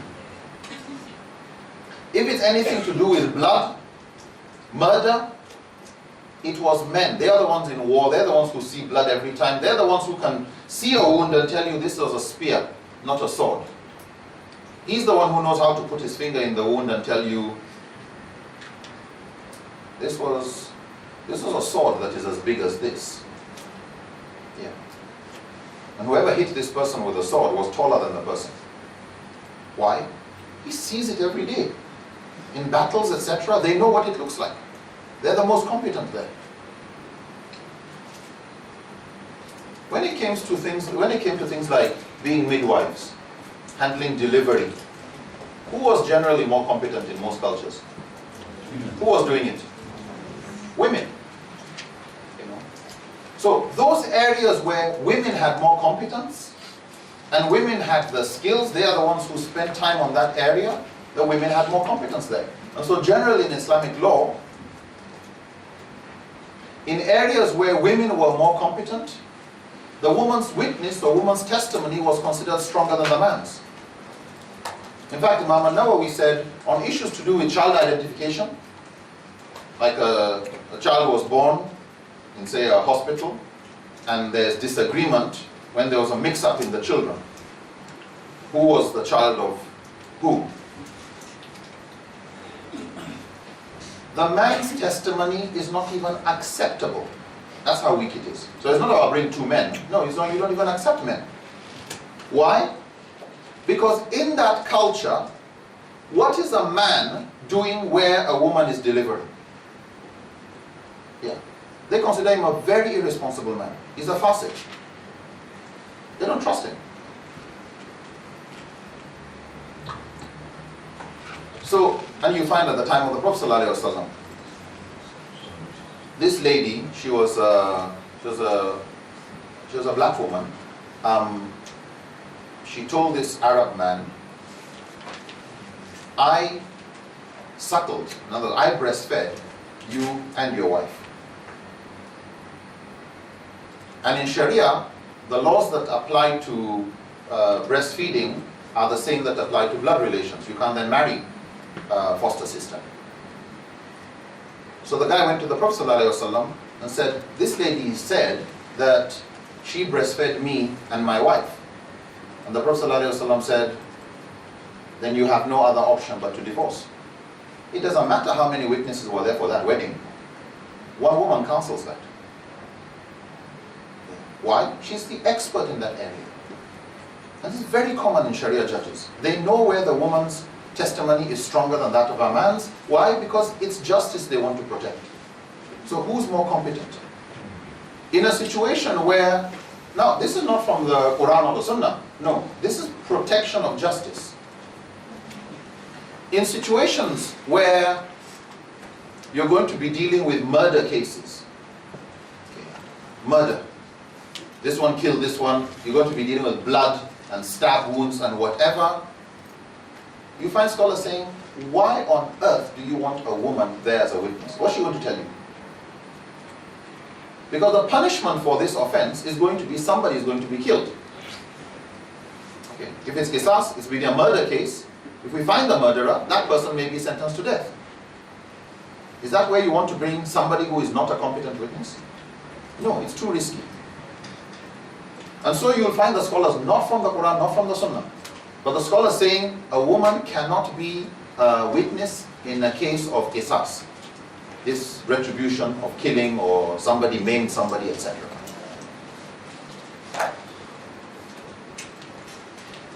If it's anything to do with blood, murder, it was men. They are the ones in war. They're the ones who see blood every time. They're the ones who can see a wound and tell you this was a spear, not a sword. He's the one who knows how to put his finger in the wound and tell you this was a sword that is as big as this. Yeah. And whoever hit this person with a sword was taller than the person. Why? He sees it every day. In battles, etc., they know what it looks like. They're the most competent there. When it came to things like being midwives, handling delivery, who was generally more competent in most cultures? Who was doing it? Women. You know. So those areas where women had more competence and women had the skills, they are the ones who spent time on that area, the women had more competence there. And so generally in Islamic law, in areas where women were more competent, the woman's witness, the woman's testimony was considered stronger than the man's. In fact, Imam al-Nawawi said, on issues to do with child identification, like a child was born in, say, a hospital, and there's disagreement when there was a mix-up in the children. Who was the child of who? The man's testimony is not even acceptable. That's how weak it is. So it's not about bring two men. No, it's not, you don't even accept men. Why? Because in that culture, what is a man doing where a woman is delivering? Yeah. They consider him a very irresponsible man. He's a fasiq. They don't trust him. So, and you find at the time of the Prophet ﷺ, this lady, she was a black woman. She told this Arab man, I suckled, in other words, I breastfed you and your wife. And in Sharia, the laws that apply to breastfeeding are the same that apply to blood relations. You can't then marry foster sister. So the guy went to the Prophet ﷺ and said, this lady said that she breastfed me and my wife. And the Prophet ﷺ said, then you have no other option but to divorce. It doesn't matter how many witnesses were there for that wedding. One woman counsels that. Why? She's the expert in that area. And this is very common in Sharia judges. They know where the woman's testimony is stronger than that of a man's. Why? Because it's justice they want to protect. So who's more competent? In a situation where, now this is not from the Quran or the Sunnah. No, this is protection of justice. In situations where you're going to be dealing with murder cases, murder, this one killed this one, you're going to be dealing with blood and stab wounds and whatever, you find scholars saying, why on earth do you want a woman there as a witness? What's she going to tell you? Because the punishment for this offense is going to be somebody is going to be killed. Okay. If it's qisas, it's really a murder case. If we find the murderer, that person may be sentenced to death. Is that where you want to bring somebody who is not a competent witness? No, it's too risky. And so you'll find the scholars not from the Quran, not from the Sunnah, but the scholars saying a woman cannot be a witness in a case of qisas, this retribution of killing or somebody maimed somebody, etc.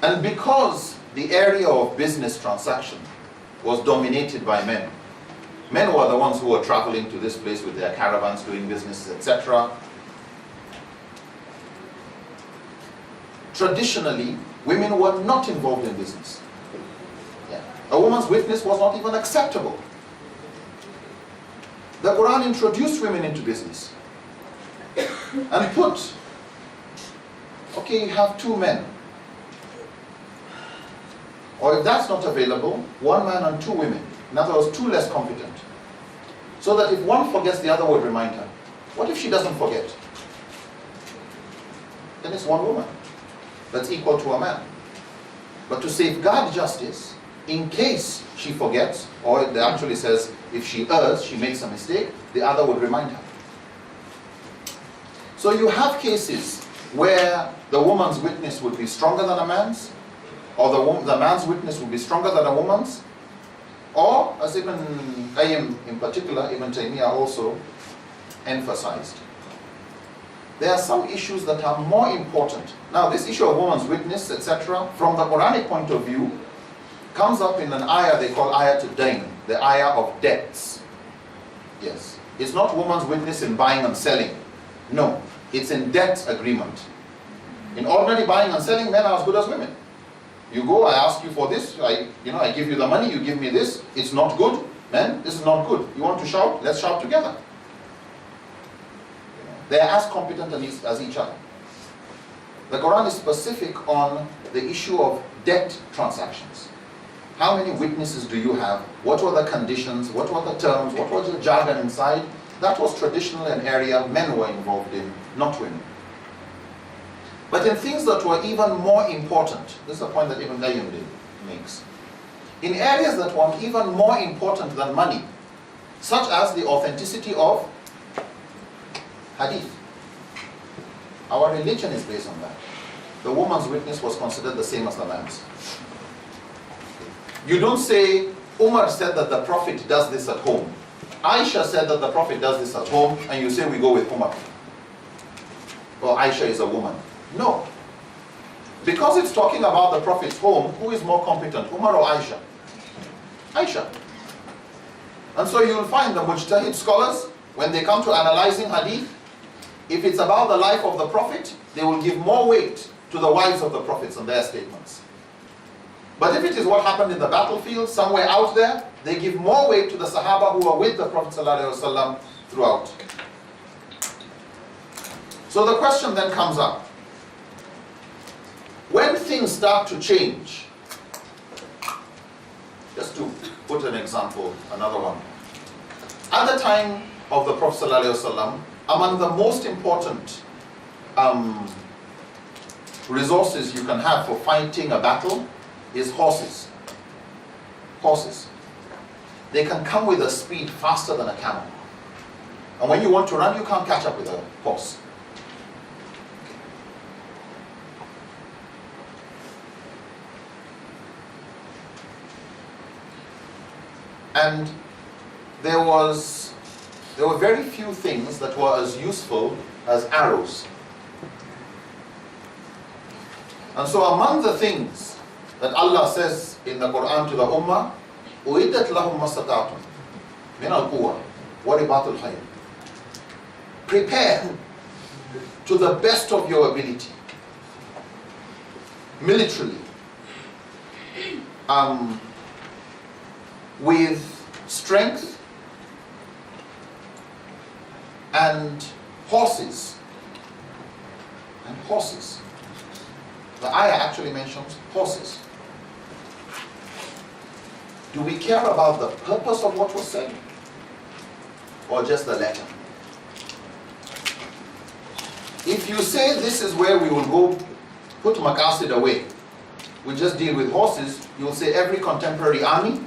And because the area of business transaction was dominated by men, men were the ones who were traveling to this place with their caravans, doing business, etc. Traditionally, women were not involved in business. Yeah. A woman's witness was not even acceptable. The Quran introduced women into business and put, okay, you have two men. Or if that's not available, one man and two women. In other words, two less competent. So that if one forgets, the other would remind her. What if she doesn't forget? Then it's one woman that's equal to a man. But to safeguard justice, in case she forgets, or it actually says if she errs, she makes a mistake, the other would remind her. So you have cases where the woman's witness would be stronger than a man's, or the man's witness would be stronger than a woman's, or, as Ibn Qayyim in particular, Ibn Taymiyyah also emphasized, there are some issues that are more important. Now, this issue of woman's witness, etc., from the Quranic point of view, comes up in an ayah they call ayah to dain, the ayah of debts. Yes. It's not woman's witness in buying and selling. No. It's in debt agreement. In ordinary buying and selling, men are as good as women. You go, I ask you for this, I give you the money, you give me this. It's not good. Men, this is not good. You want to shout? Let's shout together. They are as competent as each other. The Quran is specific on the issue of debt transactions. How many witnesses do you have? What were the conditions? What were the terms? What was the jargon inside? That was traditionally an area men were involved in, not women. But in things that were even more important, this is a point that Ibn Qayyim makes, in areas that were even more important than money, such as the authenticity of hadith. Our religion is based on that. The woman's witness was considered the same as the man's. You don't say, Umar said that the Prophet does this at home. Aisha said that the Prophet does this at home, and you say we go with Umar. Well, Aisha is a woman. No. Because it's talking about the Prophet's home, who is more competent, Umar or Aisha? Aisha. And so you'll find the Mujtahid scholars, when they come to analyzing hadith, if it's about the life of the Prophet, they will give more weight to the wives of the Prophets and their statements. But if it is what happened in the battlefield, somewhere out there, they give more weight to the Sahaba who were with the Prophet ﷺ throughout. So the question then comes up. When things start to change, just to put an example, another one. At the time of the Prophet ﷺ, among the most important resources you can have for fighting a battle is horses. Horses. They can come with a speed faster than a camel. And when you want to run, you can't catch up with a horse. And there were very few things that were as useful as arrows. And so among the things that Allah says in the Quran to the Ummah, أُعِدَّتْ لَهُمْ مَسْتَطَعْتُمْ مِنَ الْقُوَّةِ وَرِبَاطِ الْخَيْرِ. Prepare to the best of your ability, militarily, with strength and horses. And horses. The ayah actually mentions horses. Do we care about the purpose of what was said? Or just the letter? If you say this is where we will go put Maqasid away, we just deal with horses, you will say every contemporary army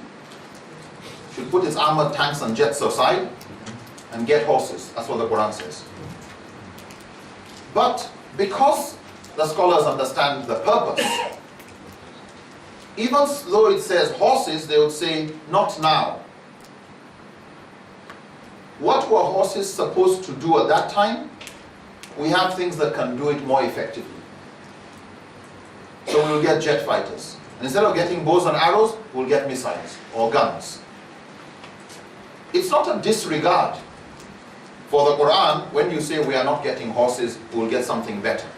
should put its armored tanks and jets aside and get horses. That's what the Quran says. But because the scholars understand the purpose, even though it says horses, they would say, not now. What were horses supposed to do at that time? We have things that can do it more effectively. So we'll get jet fighters. And instead of getting bows and arrows, we'll get missiles or guns. It's not a disregard for the Quran when you say we are not getting horses, we'll get something better.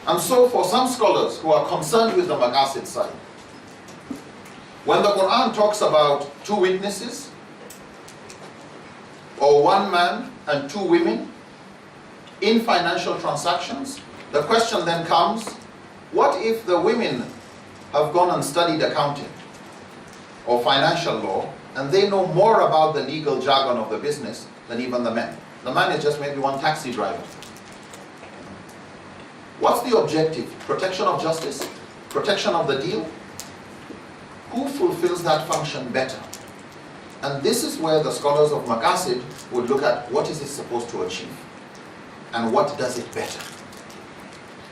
And so for some scholars who are concerned with the Maqasid side, when the Quran talks about two witnesses, or one man and two women in financial transactions, the question then comes, what if the women have gone and studied accounting or financial law, and they know more about the legal jargon of the business than even the men? The man is just maybe one taxi driver. What's the objective? Protection of justice? Protection of the deal? Who fulfills that function better? And this is where the scholars of Maqasid would look at what is it supposed to achieve and what does it better.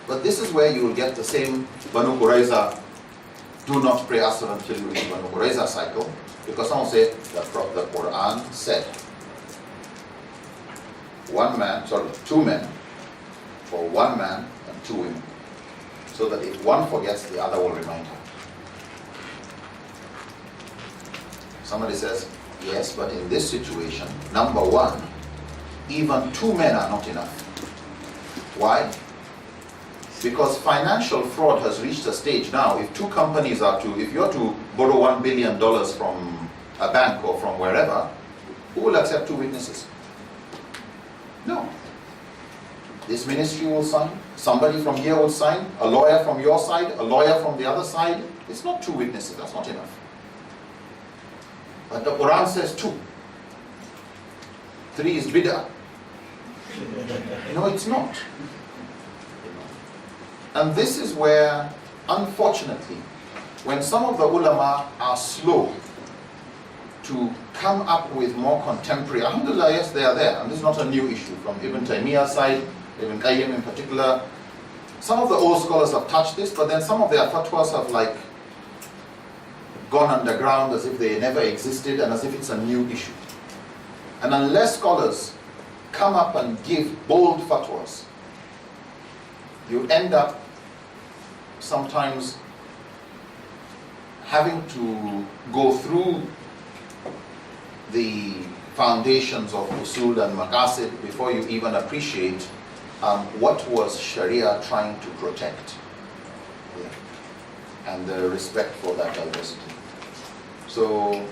But this is where you will get the same Banu Qurayza, do not pray Asr until you reach Banu Qurayza cycle, because someone say the Quran said two men for one man and two women, so that if one forgets, the other will remind her. Somebody says, yes, but in this situation, number one, even 2 men are not enough. Why? Because financial fraud has reached a stage now. If two companies if you're to borrow $1 billion from a bank or from wherever, who will accept 2 witnesses? No. This ministry will sign, somebody from here will sign, a lawyer from your side, a lawyer from the other side. It's not 2 witnesses, that's not enough. But the Quran says 2. 3 is bid'ah. No, it's not. And this is where, unfortunately, when some of the ulama are slow to come up with more contemporary, alhamdulillah, yes, they are there, and this is not a new issue from Ibn Taymiyyah's side, Ibn Qayyim in particular. Some of the old scholars have touched this, but then some of their fatwas have like gone underground as if they never existed and as if it's a new issue. And unless scholars come up and give bold fatwas, you end up sometimes having to go through the foundations of usul and maqasid before you even appreciate what was Sharia trying to protect, and the respect for that diversity. So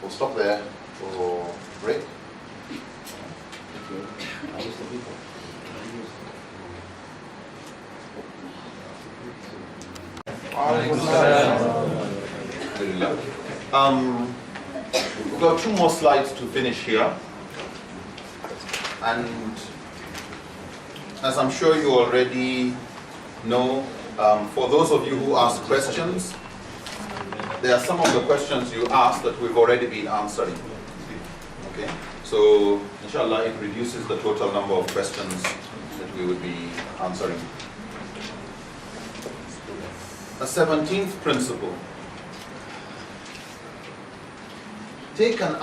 we'll stop there for break. We've got 2 more slides to finish here, and as I'm sure you already know, for those of you who ask questions, there are some of the questions you asked that we've already been answering. Okay, so inshallah it reduces the total number of questions that we would be answering. The 17th principle. Take an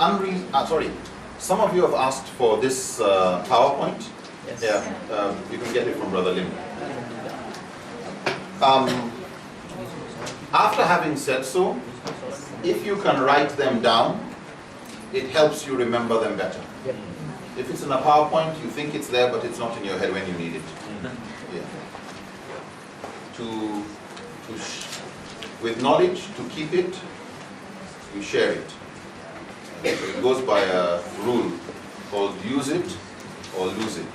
some of you have asked for this PowerPoint. Yes. Yeah, you can get it from Brother Lim. After having said so, if you can write them down, it helps you remember them better. Yep. If it's in a PowerPoint, you think it's there, but it's not in your head when you need it. Yeah. With knowledge, to keep it, you share it. So it goes by a rule called use it or lose it.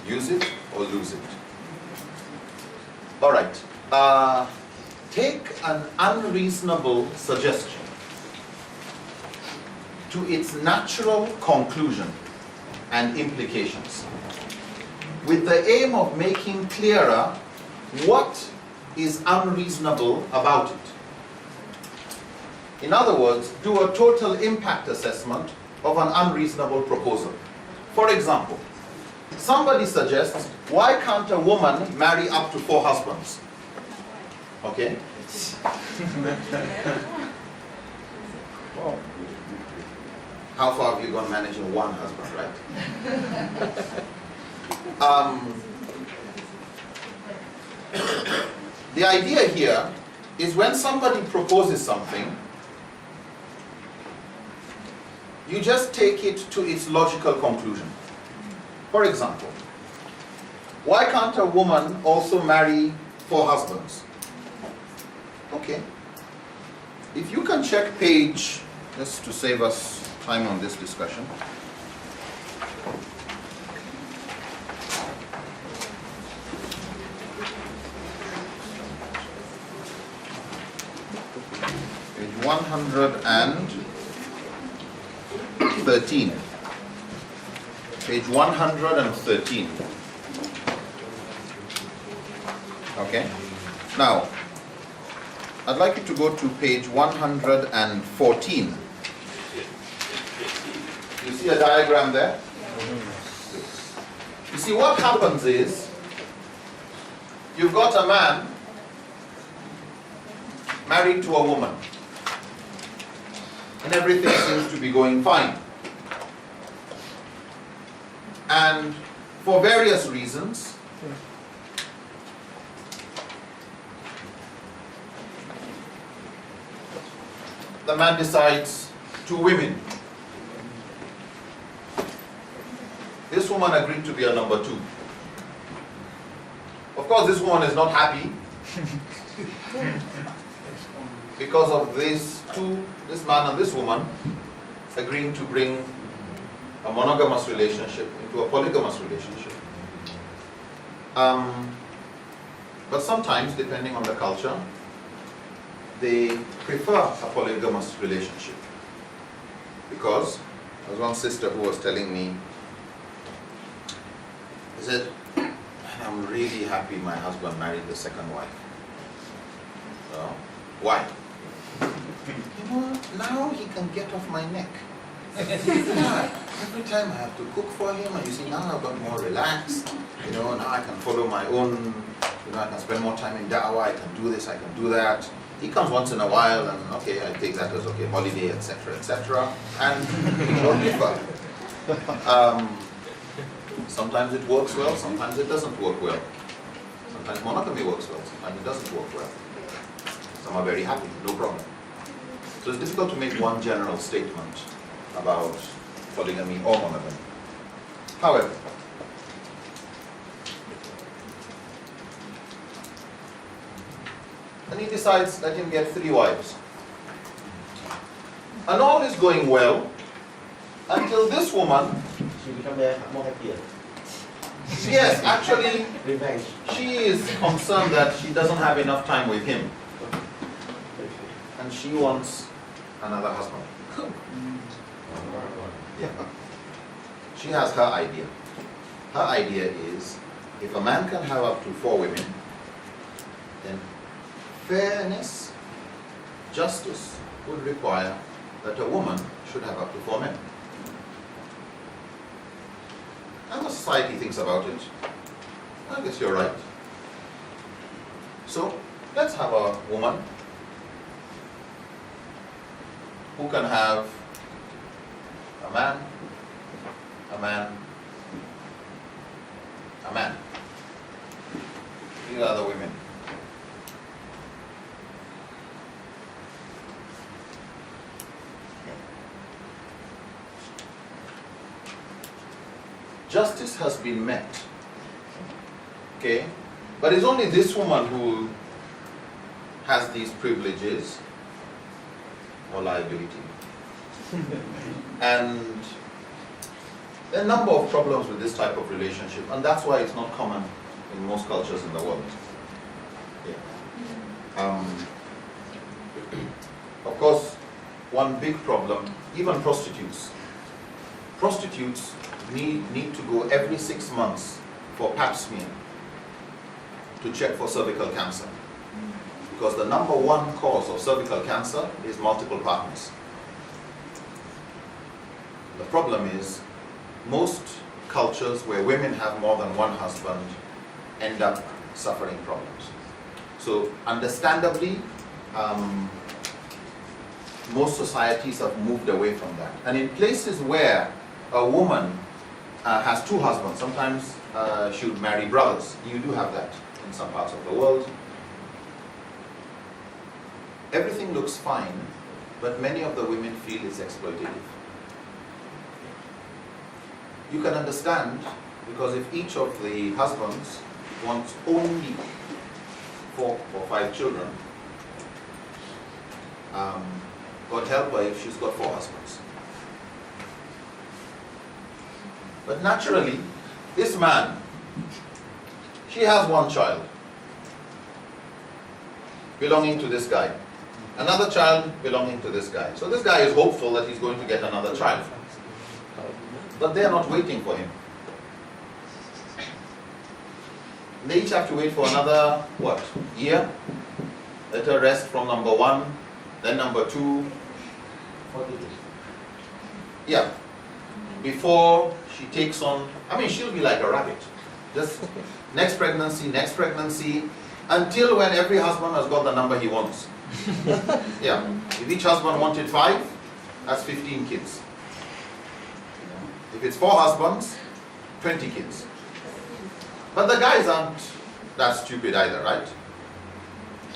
Use it or lose it. All right. Take an unreasonable suggestion to its natural conclusion and implications, with the aim of making clearer what is unreasonable about it. In other words, do a total impact assessment of an unreasonable proposal. For example, somebody suggests, why can't a woman marry up to 4 husbands? Okay? How far have you gone managing 1 husband, right? The idea here is when somebody proposes something, you just take it to its logical conclusion. For example, why can't a woman also marry 4 husbands? Okay. If you can check page, just to save us time on this discussion. Page 113. Page 113. Okay. Now, I'd like you to go to page 114. You see a diagram there? You see, what happens is, you've got a man married to a woman, and everything seems to be going fine. And for various reasons, the man decides 2 women. This woman agreed to be a number 2. Of course, this woman is not happy because of these 2, this man and this woman, agreeing to bring a monogamous relationship into a polygamous relationship. But sometimes, depending on the culture, they prefer a polygamous relationship. Because there was one sister who was telling me, he said, I'm really happy my husband married the second wife. So, why? You know, now he can get off my neck. Every time I have to cook for him, and you see, now I've got more relaxed. You know, now I can follow my own, you know, I can spend more time in da'wah, I can do this, I can do that. He comes once in a while, and okay, I take that as okay, holiday, etc., etc. And we don't differ. Sometimes it works well, sometimes it doesn't work well. Sometimes monogamy works well, sometimes it doesn't work well. Some are very happy, no problem. So it's difficult to make one general statement about polygamy or monogamy. However, and he decides, let him get 3 wives. And all is going well until this woman, She become more happier. yes, actually, Revenge. she is concerned that she doesn't have enough time with him. And she wants another husband. Yeah. She has her idea. Her idea is, if a man can have up to 4 women, then fairness, justice would require that a woman should have up to 4 men. And the society thinks about it. I guess you're right. So, let's have a woman who can have a man, a man, a man. These are the women. Justice has been met. Okay? But it's only this woman who has these privileges or liability. And there are a number of problems with this type of relationship, and that's why it's not common in most cultures in the world. Yeah. Of course, one big problem, even prostitutes. Prostitutes need to go every 6 months for pap smear to check for cervical cancer. Because the number 1 cause of cervical cancer is multiple partners. The problem is, most cultures where women have more than 1 husband end up suffering problems. So understandably, most societies have moved away from that. And in places where a woman has 2 husbands, sometimes she would marry brothers. You do have that in some parts of the world. Everything looks fine, but many of the women feel it's exploitative. You can understand, because if each of the husbands wants only 4 or 5 children, God help her if she's got 4 husbands. But naturally, this man, she has 1 child belonging to this guy, another child belonging to this guy. So this guy is hopeful that he's going to get another child. But they're not waiting for him. They each have to wait for another, year? Let her rest from number 1, then number 2. 40 days. Yeah. Before she takes on, she'll be like a rabbit. Just next pregnancy, until when every husband has got the number he wants. Yeah. If each husband wanted 5, that's 15 kids. If it's 4 husbands, 20 kids. But the guys aren't that stupid either, right?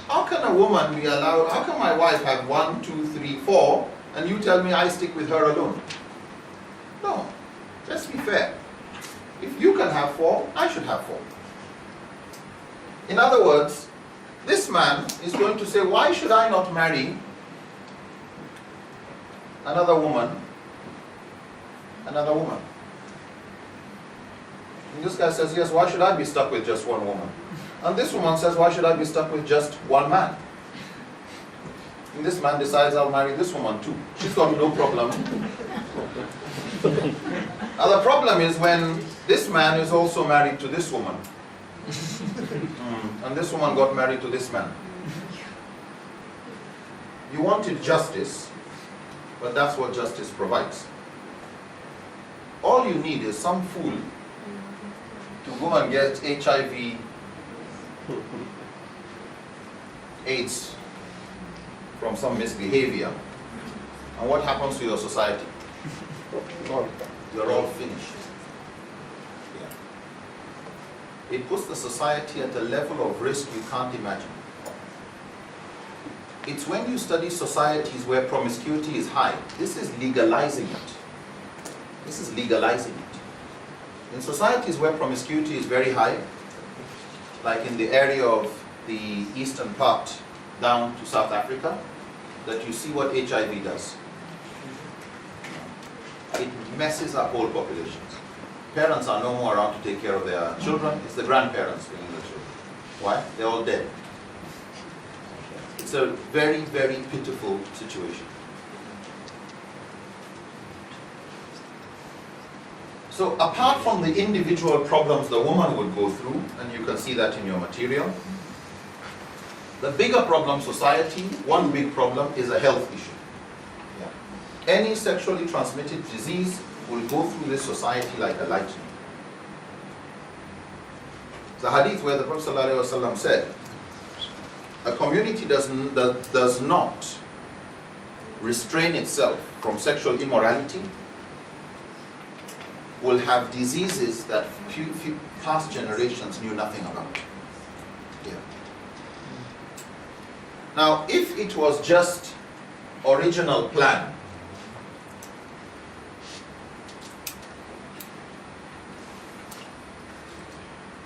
how can a woman be allowed, how can my wife have 1, 2, 3, 4, and you tell me I stick with her alone? No, let's be fair. If you can have 4, I should have 4. In other words, this man is going to say, why should I not marry another woman? Another woman. And this guy says, yes, why should I be stuck with just one woman? And this woman says, why should I be stuck with just one man? And this man decides, I'll marry this woman too. She's got no problem. Now the problem is when this man is also married to this woman. And this woman got married to this man. You wanted justice, but that's what justice provides. All you need is some fool to go and get HIV, AIDS from some misbehavior. And what happens to your society? You're all finished. Yeah. It puts the society at a level of risk you can't imagine. It's when you study societies where promiscuity is high. This is legalizing it. This is legalizing it. In societies where promiscuity is very high, like in the area of the eastern part down to South Africa, that you see what HIV does. It messes up whole populations. Parents are no more around to take care of their children. It's the grandparents bringing the children. Why? They're all dead. It's a very, very pitiful situation. So apart from the individual problems the woman would go through, and you can see that in your material, the bigger problem society, one big problem is a health issue. Yeah. Any sexually transmitted disease will go through this society like a lightning. The hadith where the Prophet ﷺ said, a community does not restrain itself from sexual immorality will have diseases that past generations knew nothing about. Yeah. Now, if it was just original plan,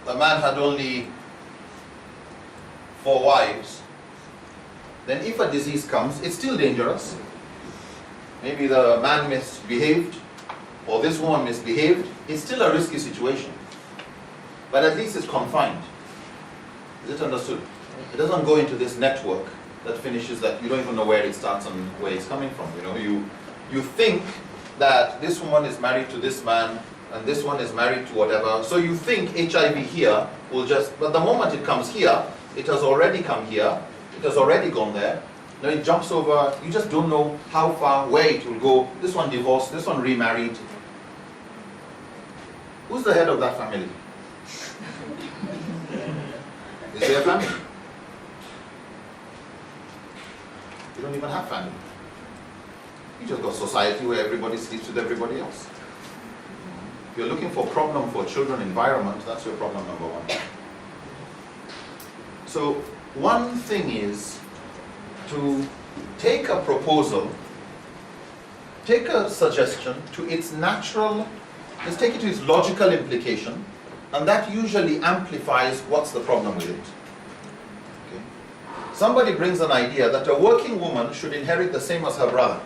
the man had only 4 wives, then if a disease comes, it's still dangerous. Maybe the man misbehaved, or this woman misbehaved, it's still a risky situation. But at least it's confined. Is it understood? It doesn't go into this network that finishes that you don't even know where it starts and where it's coming from. You know, you think that this woman is married to this man and this one is married to whatever. So you think HIV here will just, but the moment it comes here, it has already come here, it has already gone there. Now it jumps over, you just don't know how far, where it will go. This one divorced, this one remarried. Who's the head of that family? Is there a family? You don't even have family. You just got society where everybody sleeps with everybody else. If you're looking for problem for children environment, that's your problem number 1. So one thing is to take a proposal, take a suggestion to its natural, let's take it to its logical implication, and that usually amplifies what's the problem with it. Okay. Somebody brings an idea that a working woman should inherit the same as her brother.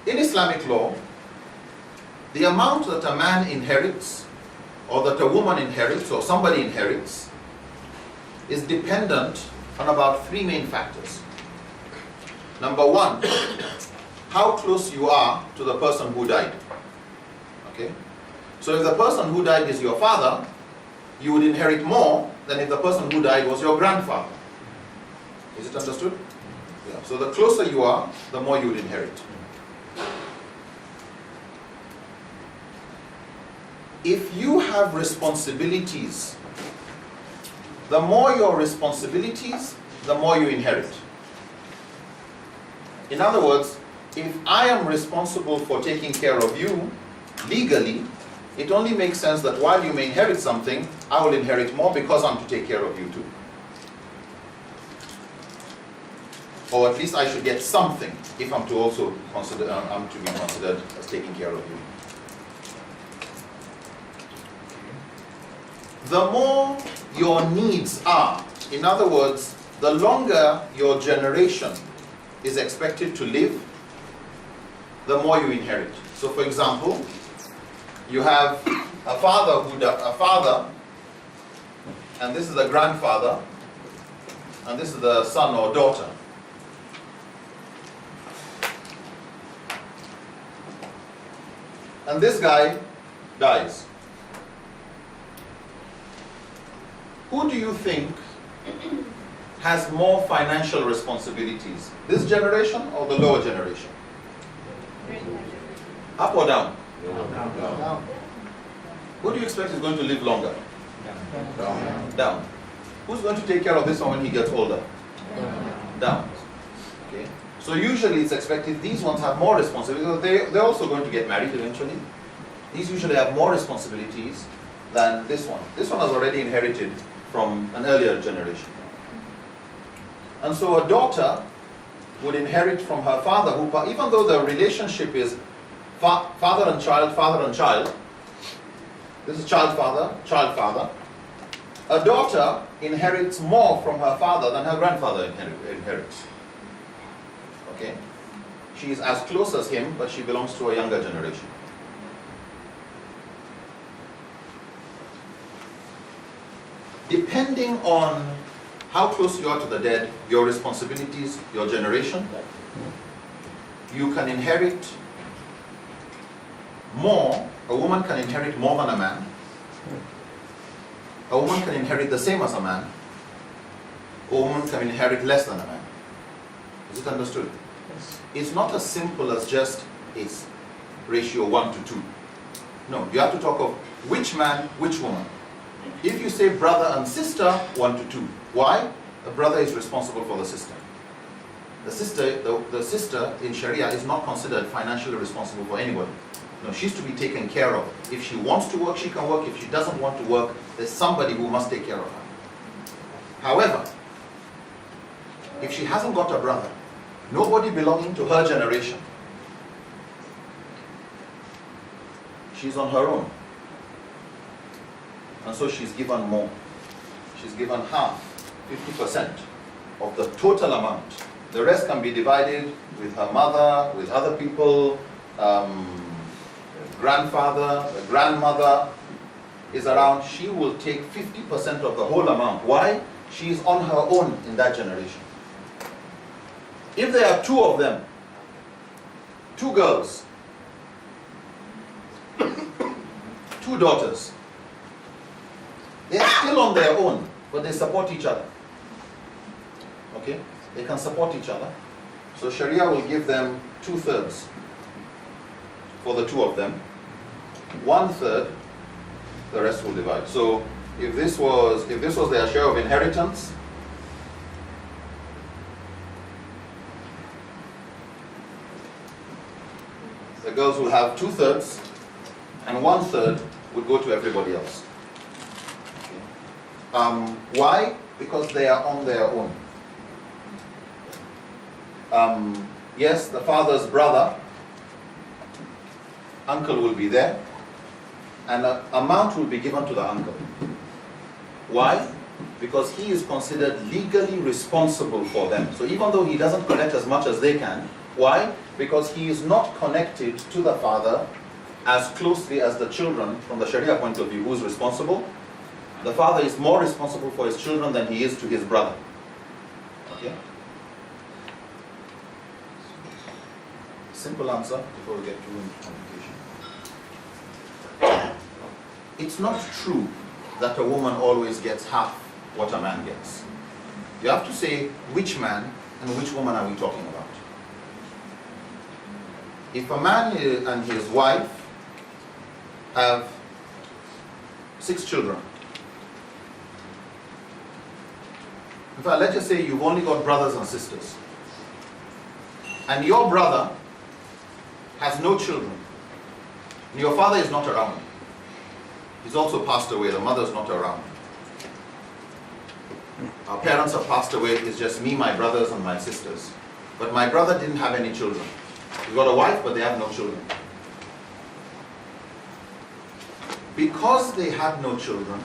In Islamic law, the amount that a man inherits, or that a woman inherits, or somebody inherits, is dependent on about 3 main factors. Number 1, how close you are to the person who died. Okay? So if the person who died is your father, you would inherit more than if the person who died was your grandfather. Is it understood? Yeah. So the closer you are, the more you would inherit. If you have responsibilities, the more your responsibilities, the more you inherit. In other words, if I am responsible for taking care of you legally, it only makes sense that while you may inherit something, I will inherit more because I'm to take care of you too. Or at least I should get something if I'm to also consider, I'm to be considered as taking care of you. The more your needs are, in other words, the longer your generation is expected to live, the more you inherit. So for example, you have a father, and this is the grandfather, and this is the son or daughter. And this guy dies. Who do you think has more financial responsibilities? This generation or the lower generation? Up or down? Down. Who do you expect is going to live longer? Down. Who's going to take care of this one when he gets older? Down. Okay. So usually it's expected these ones have more responsibilities. They're also going to get married eventually. These usually have more responsibilities than this one. This one has already inherited from an earlier generation. And so a daughter would inherit from her father, who, even though the relationship is father and child, this is child-father, a daughter inherits more from her father than her grandfather inherits. Okay? She is as close as him, but she belongs to a younger generation. Depending on how close you are to the dead, your responsibilities, your generation, you can inherit more. A woman can inherit more than a man. A woman can inherit the same as a man. A woman can inherit less than a man. Is it understood? Yes. It's not as simple as just it's ratio 1 to 2. No, you have to talk of which man, which woman. If you say brother and sister, 1 to 2. Why? The brother is responsible for the sister. The sister in Sharia is not considered financially responsible for anybody. No, she's to be taken care of. If she wants to work, she can work. If she doesn't want to work, there's somebody who must take care of her. However, if she hasn't got a brother, nobody belonging to her generation, she's on her own. And so she's given more. She's given half, 50% of the total amount. The rest can be divided with her mother, with other people, grandfather, the grandmother is around. She will take 50% of the whole amount. Why? She is on her own in that generation. If there are 2 of them, 2 girls, 2 daughters, they are still on their own, but they support each other. Okay? They can support each other. So Sharia will give them 2/3 for the 2 of them. 1/3, the rest will divide. So if this was their share of inheritance, the girls will have 2/3, and 1/3 would go to everybody else. Why? Because they are on their own. Yes, the father's brother, uncle will be there, and an amount will be given to the uncle. Why? Because he is considered legally responsible for them. So even though he doesn't collect as much as they can, why? Because he is not connected to the father as closely as the children from the Sharia point of view. Who is responsible? The father is more responsible for his children than he is to his brother. Okay? Simple answer before we get too into complication. It's not true that a woman always gets half what a man gets. You have to say which man and which woman are we talking about. If a man and his wife have 6 children, in fact, let's just say you've only got brothers and sisters, and your brother has no children, and your father is not around. He's also passed away, the mother's not around. our parents have passed away, it's just me, my brothers, and my sisters. But my brother didn't have any children. He's got a wife, but they have no children. Because they had no children,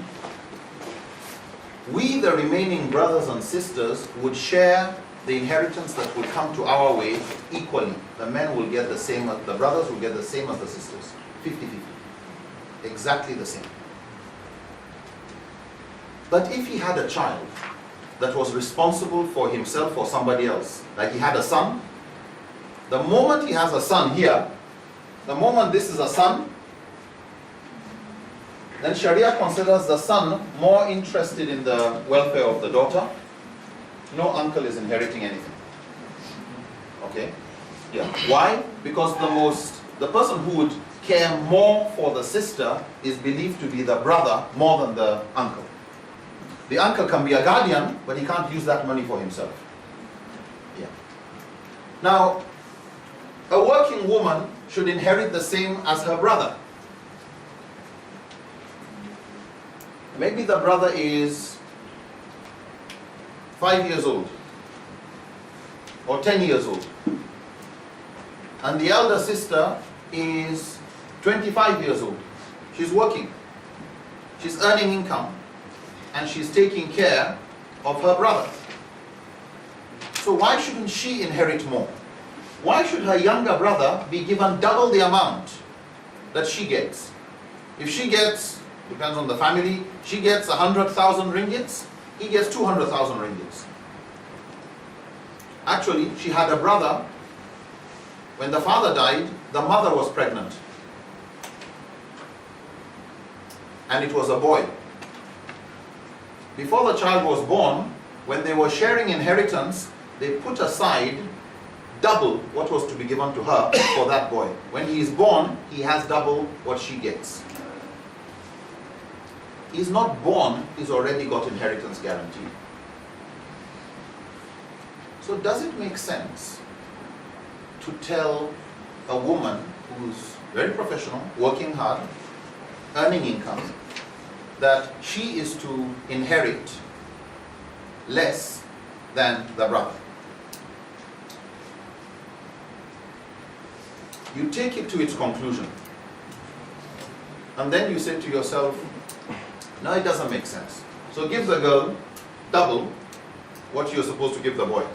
we, the remaining brothers and sisters, would share the inheritance that would come to our way equally. The men will get the same, the brothers will get the same as the sisters. 50-50. Exactly the same. But if he had a child that was responsible for himself or somebody else, like he had a son, the moment he has a son here, the moment this is a son, then Sharia considers the son more interested in the welfare of the daughter. No uncle is inheriting anything. Okay? Yeah. Why? Because the person who would care more for the sister is believed to be the brother more than the uncle. The uncle can be a guardian, but he can't use that money for himself. Yeah. Now, a working woman should inherit the same as her brother. Maybe the brother is 5 years old or 10 years old, and the elder sister is 25 years old. She's working, she's earning income, and she's taking care of her brother. So why shouldn't she inherit more? Why should her younger brother be given double the amount that she gets? If she gets, depends on the family, she gets 100,000 ringgits, he gets 200,000 ringgits. Actually, she had a brother. When the father died, the mother was pregnant. And it was a boy. Before the child was born, when they were sharing inheritance, they put aside double what was to be given to her for that boy. When he is born, he has double what she gets. He's not born, he's already got inheritance guaranteed. So does it make sense to tell a woman who's very professional, working hard, earning income, that she is to inherit less than the brother? You take it to its conclusion, and then you say to yourself, no, it doesn't make sense. So give the girl double what you're supposed to give the boy.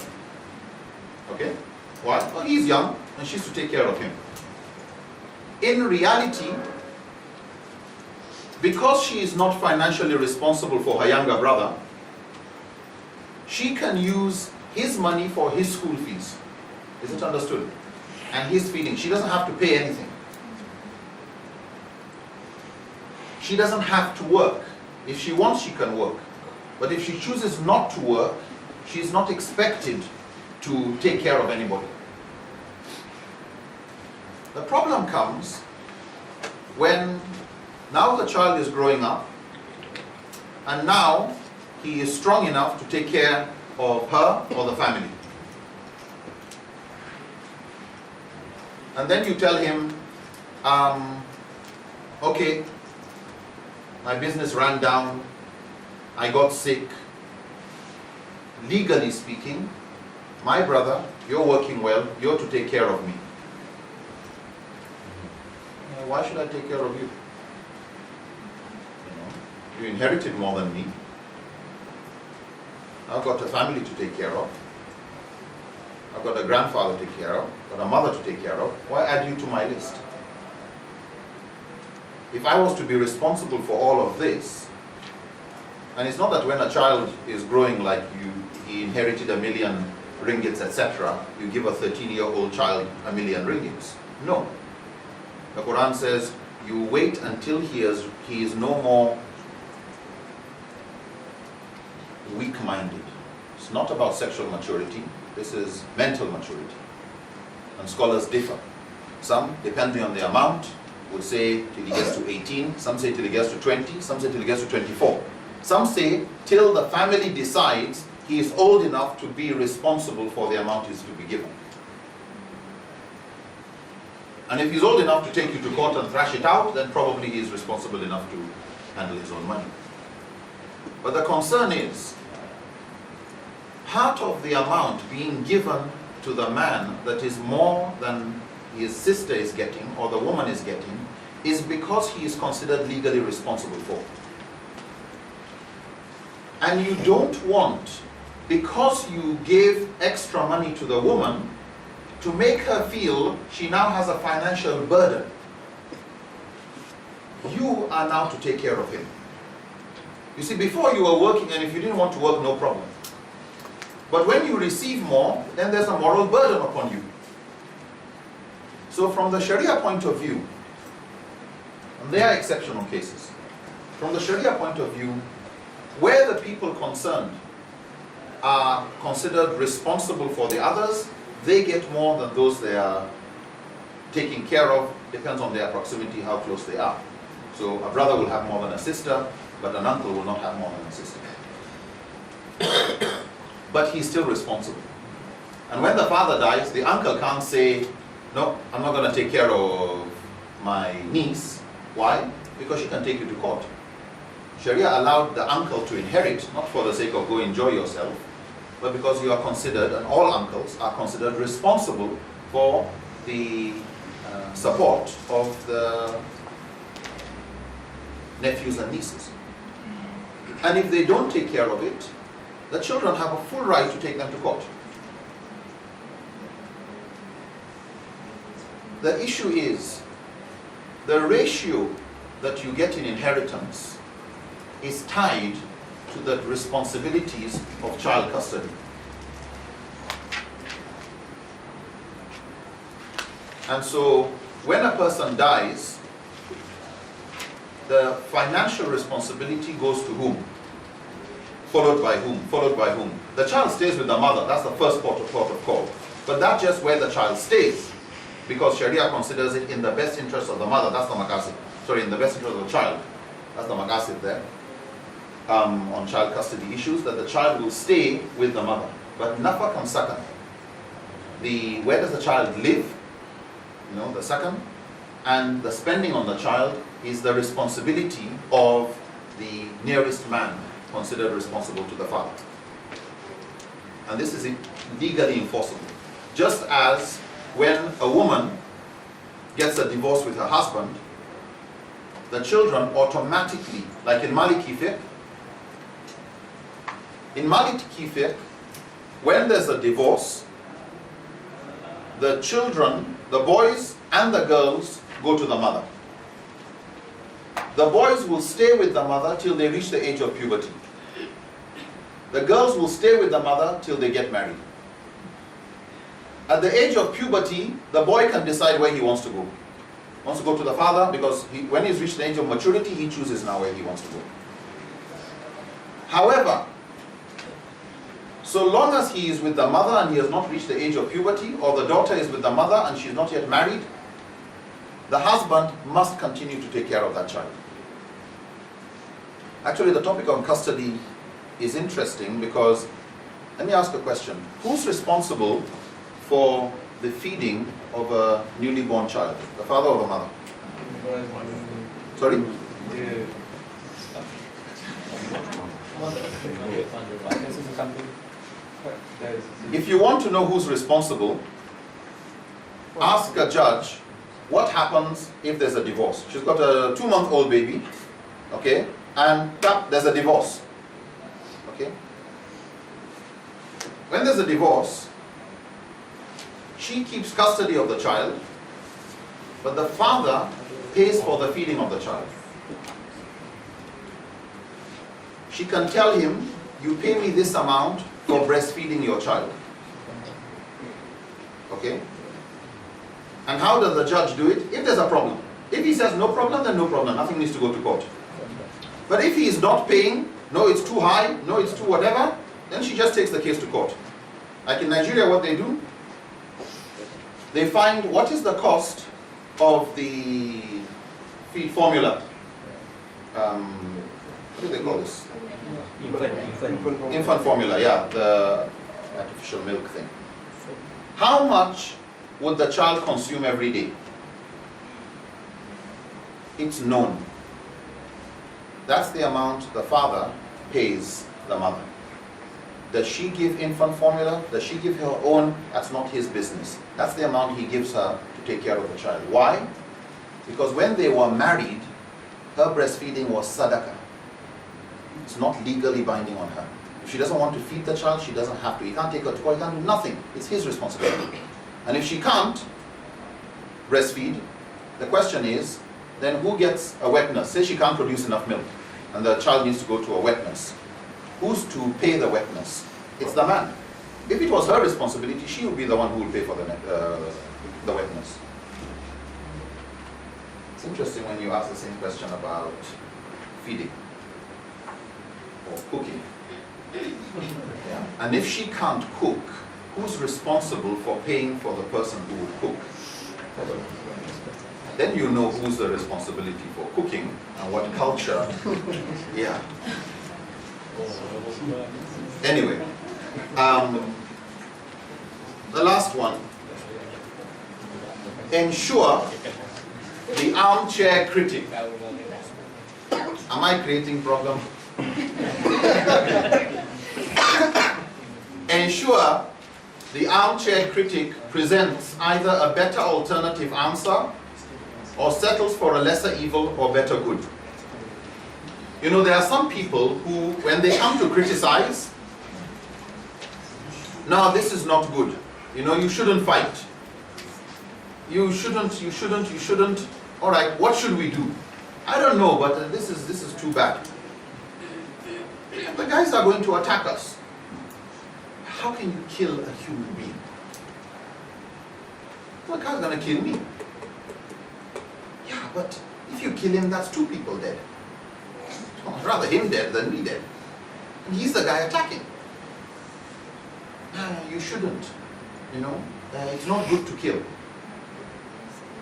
Okay? Why? Well, he's young and she's to take care of him. In reality, because she is not financially responsible for her younger brother, she can use his money for his school fees. Is it understood? And his feeding. She doesn't have to pay anything. She doesn't have to work. If she wants, she can work. But if she chooses not to work, she is not expected to take care of anybody. The problem comes when now the child is growing up, and now he is strong enough to take care of her or the family. And then you tell him, okay, my business ran down, I got sick. Legally speaking, my brother, you're working well, you're to take care of me. Why should I take care of you? You inherited more than me. I've got a family to take care of. I've got a grandfather to take care of, got a mother to take care of. Why add you to my list? If I was to be responsible for all of this, and it's not that when a child is growing like you, he inherited 1 million ringgits, etc., you give a 13-year-old child 1 million ringgits. No. The Quran says you wait until he is no more weak-minded. It's not about sexual maturity, this is mental maturity. And scholars differ. Some, depending on the amount, would say till he gets to 18, some say till he gets to 20, some say till he gets to 24. Some say till the family decides he is old enough to be responsible for the amount he's to be given. And if he's old enough to take you to court and thrash it out, then probably he is responsible enough to handle his own money. But the concern is, part of the amount being given to the man that is more than his sister is getting or the woman is getting is because he is considered legally responsible for. And you don't want, because you gave extra money to the woman, to make her feel she now has a financial burden. You are now to take care of him. You see, before you were working, and if you didn't want to work, no problem. But when you receive more, then there's a moral burden upon you. So from the Sharia point of view, and there are exceptional cases, from the Sharia point of view, where the people concerned are considered responsible for the others, they get more than those they are taking care of. Depends on their proximity, how close they are. So a brother will have more than a sister, but an uncle will not have more than a sister. But he's still responsible. And when the father dies, the uncle can't say, no, I'm not going to take care of my niece. Why? Because she can take you to court. Sharia allowed the uncle to inherit, not for the sake of go enjoy yourself, but because you are considered, and all uncles are considered responsible for the support of the nephews and nieces. And if they don't take care of it, the children have a full right to take them to court. The issue is, the ratio that you get in inheritance is tied to the responsibilities of child custody. And so, when a person dies, the financial responsibility goes to whom? Followed by whom? Followed by whom? The child stays with the mother. That's the first port of call. But that's just where the child stays, because Sharia considers it in the best interest of the mother. That's the maqasid. Sorry, in the best interest of the child. That's the maqasid there. On child custody issues, that the child will stay with the mother. But nafaq and sakan, where does the child live? You know, the sakan, and the spending on the child is the responsibility of the nearest man considered responsible to the father. And this is legally enforceable. Just as when a woman gets a divorce with her husband, the children automatically, like in Maliki fiqh, when there's a divorce, the children, the boys and the girls, go to the mother. The boys will stay with the mother till they reach the age of puberty. The girls will stay with the mother till they get married. At the age of puberty, the boy can decide where he wants to go. He wants to go to the father because when he's reached the age of maturity, he chooses now where he wants to go. However, so long as he is with the mother and he has not reached the age of puberty, or the daughter is with the mother and she is not yet married, the husband must continue to take care of that child. Actually, the topic on custody is interesting because, let me ask a question. Who's responsible for the feeding of a newly born child? The father or the mother? Sorry? If you want to know who's responsible, ask a judge what happens if there's a divorce. She's got a 2-month-old baby, okay, and there's a divorce, okay. When there's a divorce, she keeps custody of the child, but the father pays for the feeding of the child. She can tell him, you pay me this amount for breastfeeding your child. Okay? And how does the judge do it? If there's a problem. If he says no problem, then no problem. Nothing needs to go to court. But if he is not paying, no, it's too high, no, it's too whatever, then she just takes the case to court. Like in Nigeria, what they do, they find what is the cost of the feed formula. What do they call this? Infant formula, yeah, the artificial milk thing. How much would the child consume every day? It's known. That's the amount the father pays the mother. Does she give infant formula? Does she give her own? That's not his business. That's the amount he gives her to take care of the child. Why? Because when they were married, her breastfeeding was sadaqah. It's not legally binding on her. If she doesn't want to feed the child, she doesn't have to. He can't take her to court, he can't do nothing. It's his responsibility. And if she can't breastfeed, the question is, then who gets a wet nurse? Say she can't produce enough milk, and the child needs to go to a wet nurse. Who's to pay the wet nurse? It's the man. If it was her responsibility, she would be the one who would pay for the wet nurse. It's interesting when you ask the same question about feeding or cooking. Yeah. And if she can't cook, who's responsible for paying for the person who would cook? Then you know who's the responsibility for cooking and what culture. Yeah. Anyway, the last one. Ensure the armchair critic. Am I creating problem? Ensure the armchair critic presents either a better alternative answer or settles for a lesser evil or better good. You know, there are some people who, when they come to criticize, no, this is not good. You know, you shouldn't fight. You shouldn't. All right, what should we do? I don't know, but this is too bad. The guys are going to attack us. How can you kill a human being? The guy's going to kill me. Yeah, but if you kill him, that's two people dead. Oh, rather him dead than me dead. And he's the guy attacking. You shouldn't. You know, it's not good to kill.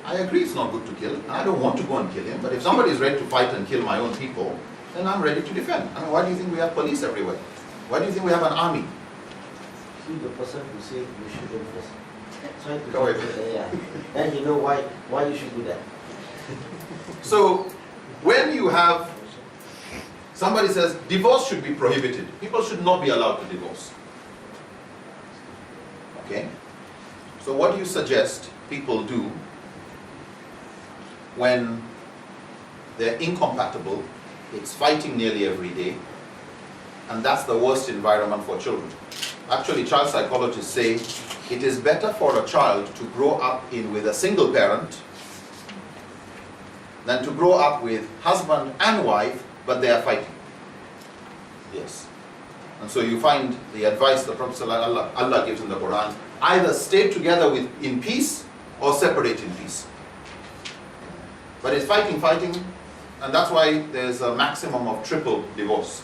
I agree it's not good to kill. I don't want to go and kill him, but if somebody is ready to fight and kill my own people, then I'm ready to defend. I mean, why do you think we have police everywhere? Why do you think we have an army? He's the person who said you shouldn't first. Try to Go ahead. yeah. Then you know why you should do that. So, when you have somebody says divorce should be prohibited, people should not be allowed to divorce. Okay? So what do you suggest people do when they're incompatible? It's fighting nearly every day, and that's the worst environment for children. Actually, child psychologists say it is better for a child to grow up with a single parent than to grow up with husband and wife, but they are fighting. Yes. And so you find the advice the Prophet Allah gives in the Quran, either stay together in peace or separate in peace. But it's fighting, and that's why there's a maximum of triple divorce.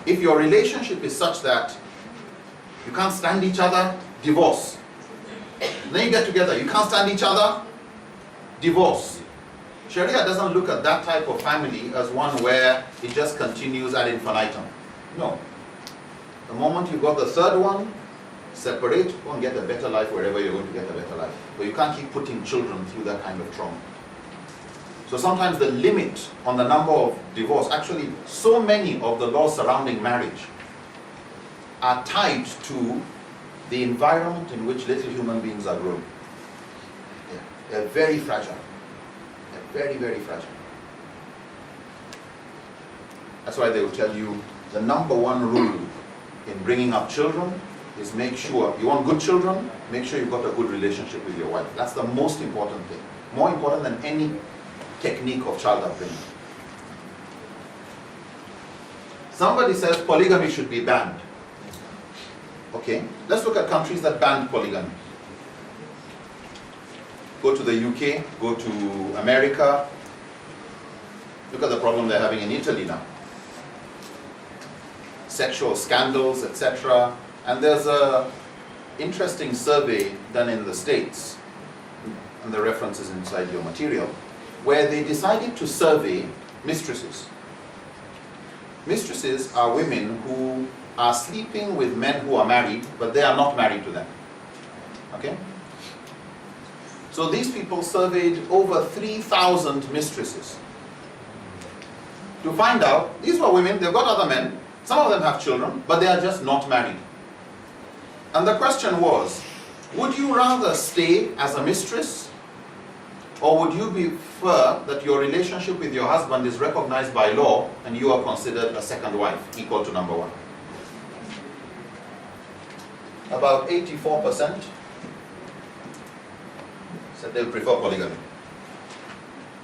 If your relationship is such that you can't stand each other, divorce. Then you get together, you can't stand each other, divorce. Sharia doesn't look at that type of family as one where it just continues ad infinitum. No. The moment you got the third one, separate, go and get a better life wherever you're going to get a better life. But you can't keep putting children through that kind of trauma. So sometimes the limit on the number of divorce, actually so many of the laws surrounding marriage are tied to the environment in which little human beings are growing. Yeah. They're very fragile. They're very, very fragile. That's why they will tell you the number one rule in bringing up children is make sure, you want good children, make sure you've got a good relationship with your wife. That's the most important thing. More important than any technique of child upbringing. Somebody says polygamy should be banned. Okay, let's look at countries that banned polygamy. Go to the UK, go to America. Look at the problem they're having in Italy now. Sexual scandals, etc. And there's a interesting survey done in the States, and the reference is inside your material, where they decided to survey mistresses. Mistresses are women who are sleeping with men who are married, but they are not married to them. Okay? So these people surveyed over 3,000 mistresses to find out, these were women, they've got other men, Some of them have children, but they are just not married. And the question was, would you rather stay as a mistress, or would you prefer that your relationship with your husband is recognized by law and you are considered a second wife, equal to number one? About 84% said they prefer polygamy.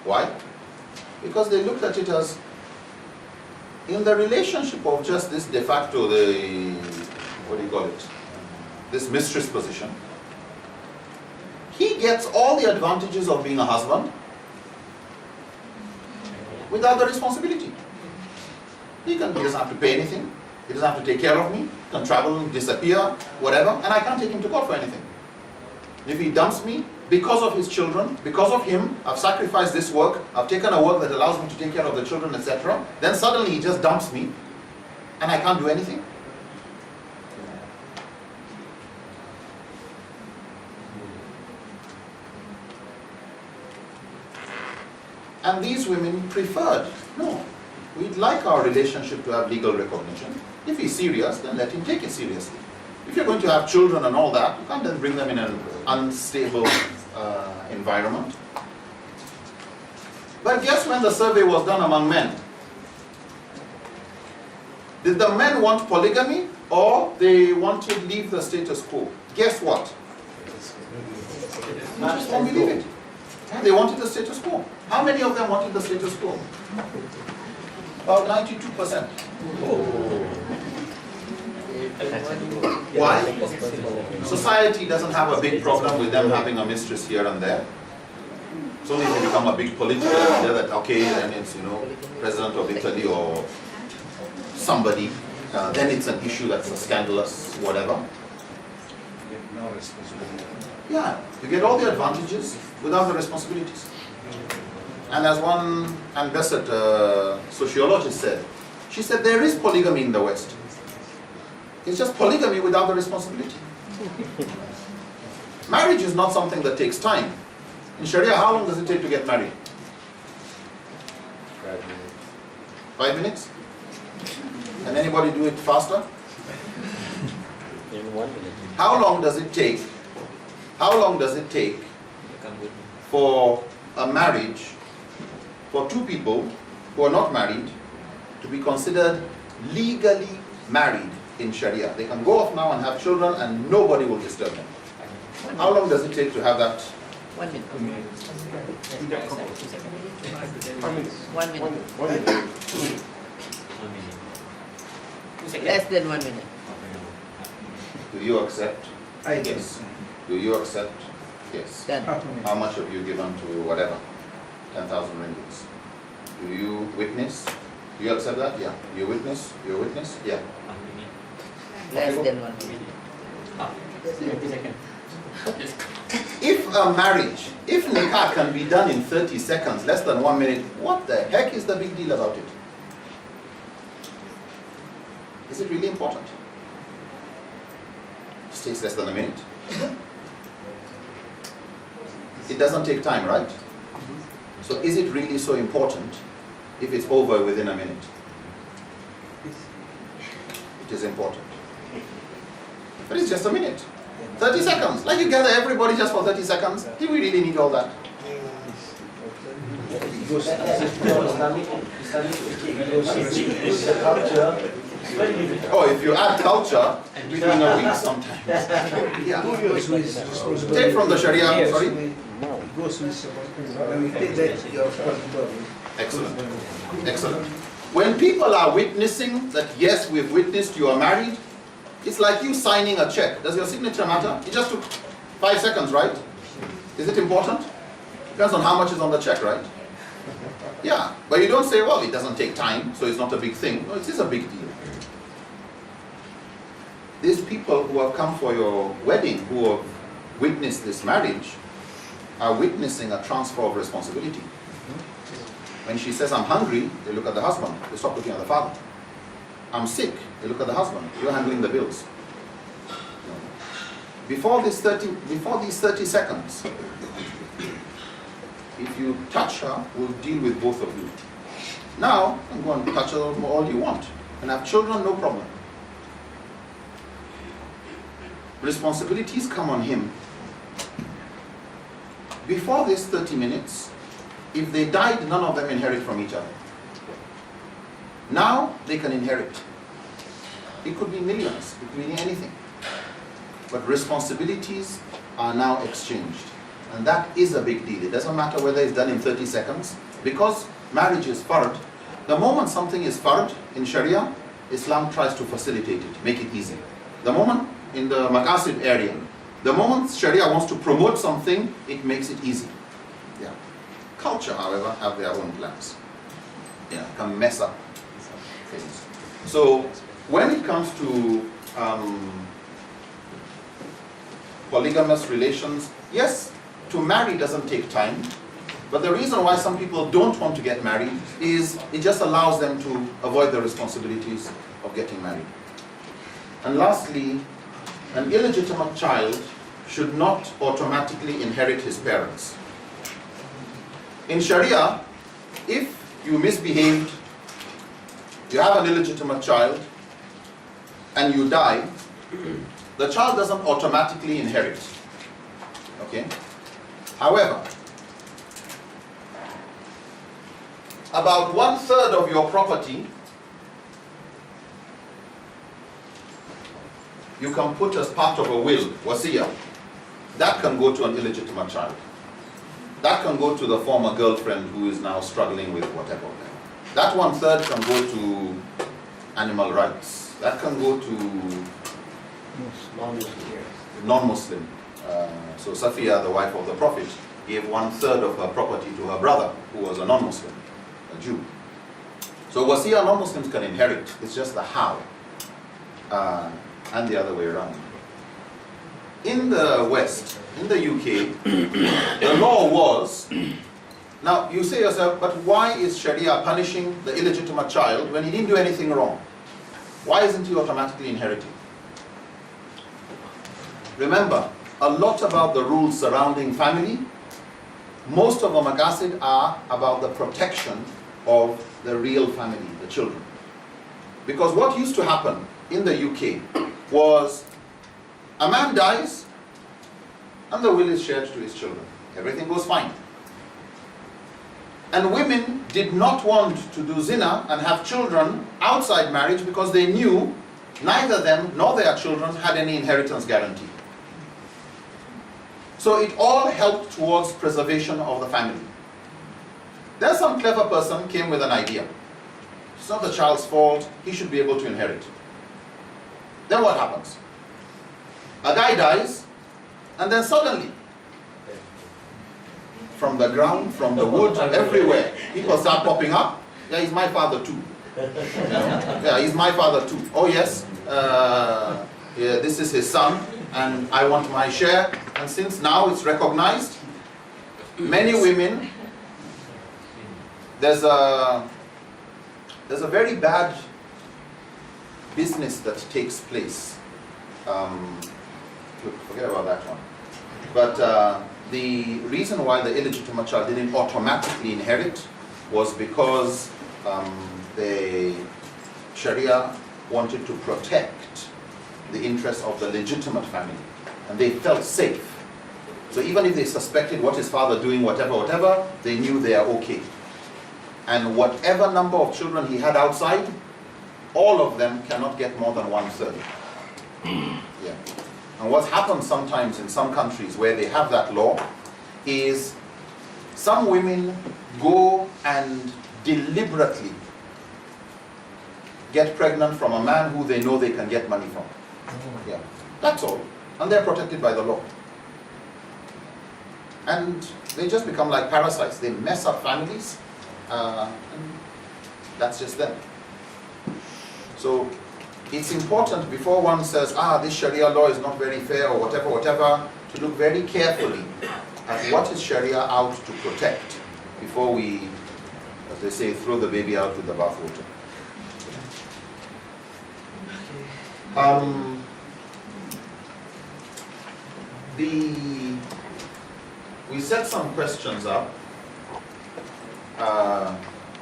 Why? Because they looked at it as, in the relationship of just this de facto, this mistress position, he gets all the advantages of being a husband without the responsibility. He doesn't have to pay anything, he doesn't have to take care of me, he can travel, disappear, whatever, and I can't take him to court for anything. If he dumps me, because of his children, because of him, I've sacrificed this work, I've taken a work that allows me to take care of the children, etc. Then suddenly he just dumps me, and I can't do anything. And these women preferred, no, we'd like our relationship to have legal recognition. If he's serious, then let him take it seriously. If you're going to have children and all that, you can't then bring them in an unstable environment. But guess when the survey was done among men? Did the men want polygamy or they wanted to leave the status quo? Guess what? You just won't believe it. They wanted the status quo. How many of them wanted the status quo? About 92%. Why? Society doesn't have a big problem with them having a mistress here and there. It's only if they become a big political leader that, okay, then it's, President of Italy or somebody, then it's an issue that's scandalous, whatever. Yeah, you get all the advantages without the responsibilities. And as one Ambassador sociologist said, she said there is polygamy in the West. It's just polygamy without the responsibility. Marriage is not something that takes time. In Sharia, how long does it take to get married? 5 minutes? Can anybody do it faster? In 1 minute. How long does it take? How long does it take for a marriage for two people who are not married to be considered legally married in Sharia? They can go off now and have children and nobody will disturb them. How long does it take to have that? 1 minute. 1 minute. 1 minute. Less than 1 minute. Do you accept? Yes. Do you accept? Yes. Done. How much have you given to whatever? 10,000 ringgits. Do you witness? Do you accept that? Yeah. You witness? You witness? Yeah. Less than 1 minute. 20 seconds. If a marriage, if nikah can be done in 30 seconds, less than 1 minute, what the heck is the big deal about it? Is it really important? It takes less than a minute. It doesn't take time, right? So is it really so important if it's over within a minute? It is important. But it's just a minute. 30 seconds. Like you gather everybody just for 30 seconds. Do we really need all that? Oh, if you add culture, between a week sometimes. Yeah. Take from the Sharia, sorry. Excellent. Excellent. When people are witnessing that, yes, we've witnessed you are married, it's like you signing a check. Does your signature matter? It just took 5 seconds, right? Is it important? Depends on how much is on the check, right? Yeah, but you don't say, well, it doesn't take time, so it's not a big thing. No, it is a big deal. These people who have come for your wedding, who have witnessed this marriage, are witnessing a transfer of responsibility. When she says, I'm hungry, they look at the husband. They stop looking at the father. I'm sick, they look at the husband. You're handling the bills. Before these 30 seconds, if you touch her, we'll deal with both of you. Now, you can go and touch her all you want. and have children, no problem. Responsibilities come on him. Before this 30 minutes, if they died, none of them inherit from each other. Now they can inherit. It could be millions, it could be anything. But responsibilities are now exchanged. And that is a big deal. It doesn't matter whether it's done in 30 seconds, because marriage is fard. The moment something is fard in Sharia, Islam tries to facilitate it, make it easy. The moment in the maqasid area, the moment Sharia wants to promote something, it makes it easy. Yeah. Culture, however, have their own plans. Yeah, can mess up things. So when it comes to polygamous relations, yes, to marry doesn't take time, but the reason why some people don't want to get married is it just allows them to avoid the responsibilities of getting married. And lastly, an illegitimate child should not automatically inherit his parents. In Sharia, if you misbehaved, you have an illegitimate child, and you die, the child doesn't automatically inherit. Okay? However, about 1/3 of your property you can put as part of a will, wasiyah. That can go to an illegitimate child. That can go to the former girlfriend who is now struggling with whatever. That 1/3 can go to animal rights. That can go to non-Muslim. So Safiya, the wife of the Prophet, gave 1/3 of her property to her brother, who was a non-Muslim, a Jew. So wasiyah, non-Muslims can inherit. It's just the how. And the other way around. In the West, in the UK, the law was, now you say yourself, but why is Sharia punishing the illegitimate child when he didn't do anything wrong? Why isn't he automatically inheriting? Remember, a lot about the rules surrounding family, most of the maqasid are about the protection of the real family, the children. Because what used to happen in the UK was a man dies and the will is shared to his children. Everything goes fine. And women did not want to do zina and have children outside marriage because they knew neither them nor their children had any inheritance guarantee. So it all helped towards preservation of the family. Then some clever person came with an idea. It's not the child's fault, he should be able to inherit. Then what happens? A guy dies, and then suddenly, from the ground, from the wood, everywhere, people start popping up. Yeah, he's my father too. Yeah, he's my father too. Oh yes, yeah, this is his son, and I want my share. And since now it's recognized, many women, there's a very bad business that takes place. Forget about that one. But the reason why the illegitimate child didn't automatically inherit was because the Sharia wanted to protect the interests of the legitimate family, and they felt safe. So even if they suspected what his father doing, whatever, they knew they are okay. And whatever number of children he had outside, all of them cannot get more than 1/3. Yeah. And what happens sometimes in some countries where they have that law is some women go and deliberately get pregnant from a man who they know they can get money from. Yeah, that's all. And they're protected by the law. And they just become like parasites. They mess up families. And that's just them. So it's important before one says, this Sharia law is not very fair or whatever, to look very carefully at what is Sharia out to protect before we, as they say, throw the baby out with the bathwater. We set some questions up.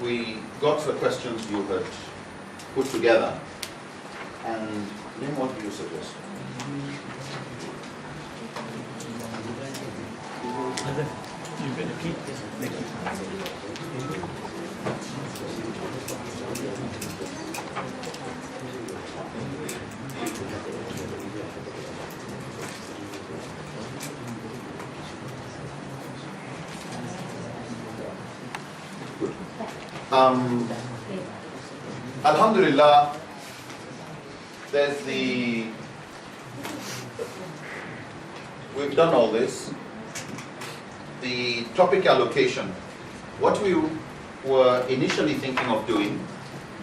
We got the questions you had put together. And then what do you suggest? You better keep this. Thank you. Alhamdulillah, we've done all this. The topic allocation. What we were initially thinking of doing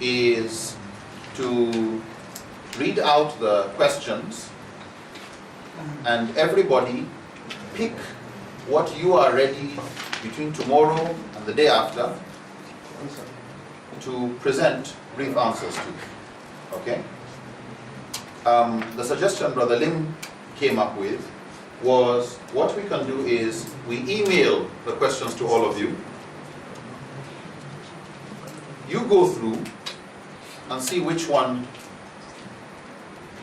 is to read out the questions and everybody pick what you are ready between tomorrow and the day after to present brief answers to. Okay? The suggestion Brother Lim came up with was what we can do is we email the questions to all of you. You go through and see which one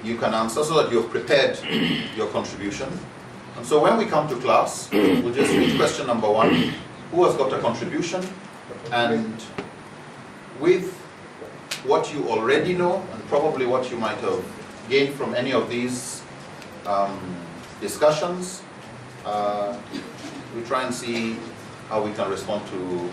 you can answer so that you've prepared your contribution. And so when we come to class, we'll just read question number 1. Who has got a contribution? And with what you already know and probably what you might have gained from any of these discussions, we try and see how we can respond to